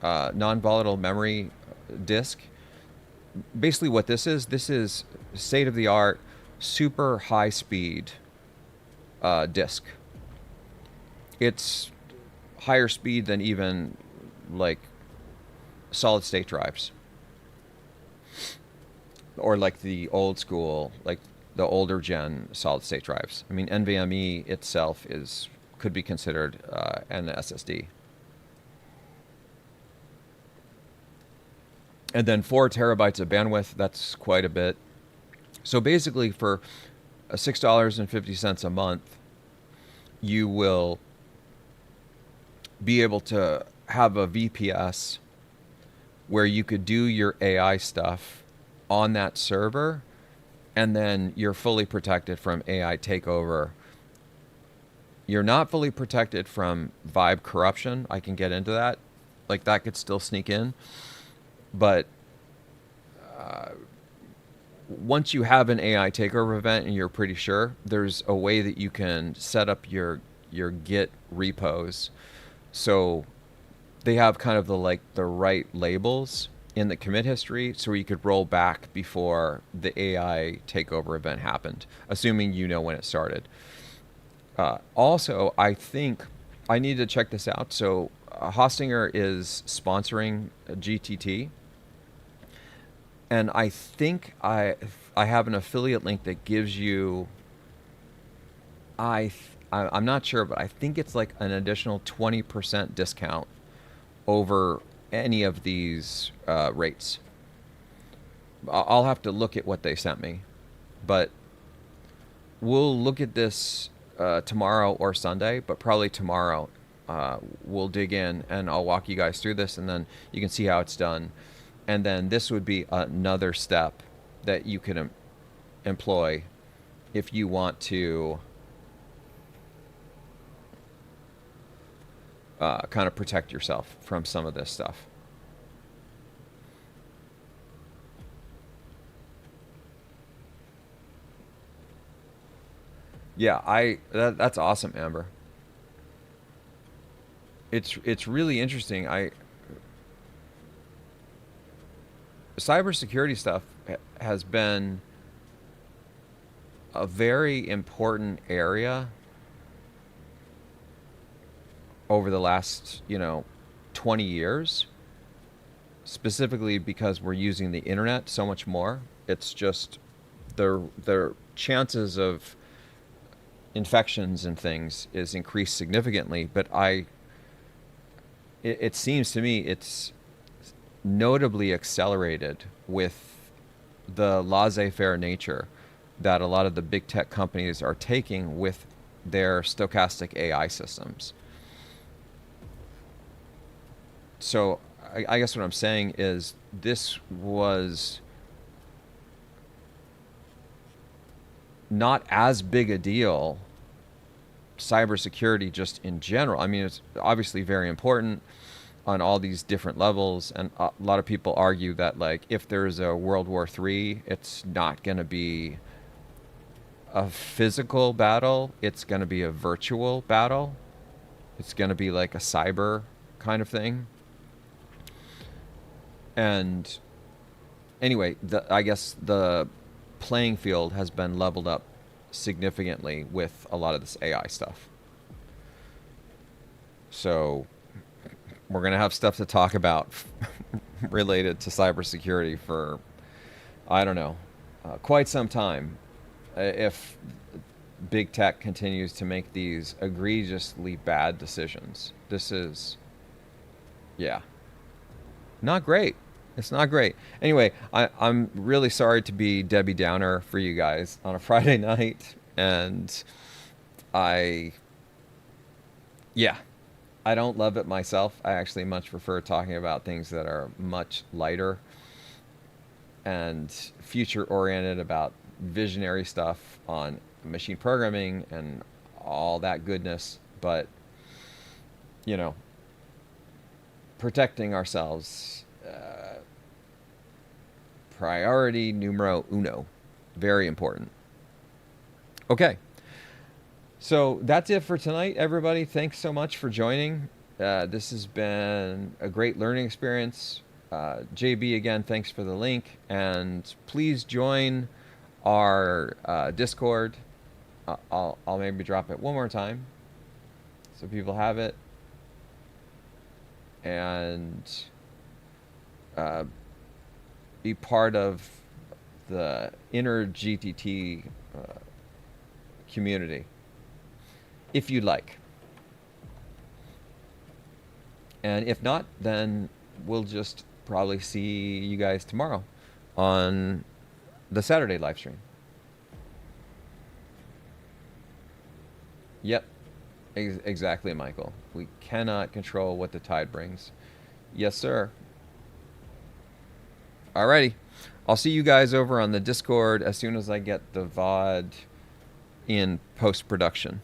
non-volatile memory disk. Basically what this is state-of-the-art, super high-speed disk. It's higher speed than even like solid-state drives, or like the old school, like the older gen solid-state drives. I mean, NVMe itself could be considered an SSD. And then 4 terabytes of bandwidth, that's quite a bit. So basically for $6.50 a month, you will be able to have a VPS where you could do your AI stuff on that server, and then you're fully protected from AI takeover. You're not fully protected from vibe corruption. I can get into that. Like, that could still sneak in. But once you have an AI takeover event and you're pretty sure, there's a way that you can set up your Git repos. So they have kind of the right labels in the commit history, so you could roll back before the AI takeover event happened, assuming you know when it started. Also, I think I need to check this out. So Hostinger is sponsoring GTT, and I think I have an affiliate link that gives you, I'm not sure, but I think it's like an additional 20% discount over any of these rates. I'll have to look at what they sent me, but we'll look at this tomorrow or Sunday, but probably tomorrow. We'll dig in and I'll walk you guys through this, and then you can see how it's done. And then this would be another step that you can employ if you want to kind of protect yourself from some of this stuff. Yeah, that's awesome, Amber. It's really interesting. Cybersecurity stuff has been a very important area over the last, 20 years, specifically because we're using the internet so much more. It's just the chances of infections and things is increased significantly, but it seems to me it's notably accelerated with the laissez-faire nature that a lot of the big tech companies are taking with their stochastic AI systems. So I guess what I'm saying is this was not as big a deal, cybersecurity just in general. I mean, it's obviously very important on all these different levels, and a lot of people argue that, like, if there's a World War III, it's not going to be a physical battle, it's going to be a virtual battle. It's going to be like a cyber kind of thing. And anyway, I guess the playing field has been leveled up significantly with a lot of this AI stuff. So we're going to have stuff to talk about related to cybersecurity for, I don't know, quite some time, if big tech continues to make these egregiously bad decisions. This is, yeah, not great. It's not great. Anyway, I'm really sorry to be Debbie Downer for you guys on a Friday night. And I, yeah, I don't love it myself. I actually much prefer talking about things that are much lighter and future oriented, about visionary stuff on machine programming and all that goodness. But, you know, protecting ourselves, priority numero uno. Very important. Okay. So that's it for tonight, everybody. Thanks so much for joining. This has been a great learning experience. JB, again, thanks for the link. And please join our Discord. I'll maybe drop it one more time so people have it. And be part of the inner GTT community, if you'd like. And if not, then we'll just probably see you guys tomorrow on the Saturday live stream. Yep, exactly, Michael. We cannot control what the tide brings. Yes, sir. Alrighty. I'll see you guys over on the Discord as soon as I get the VOD in post-production.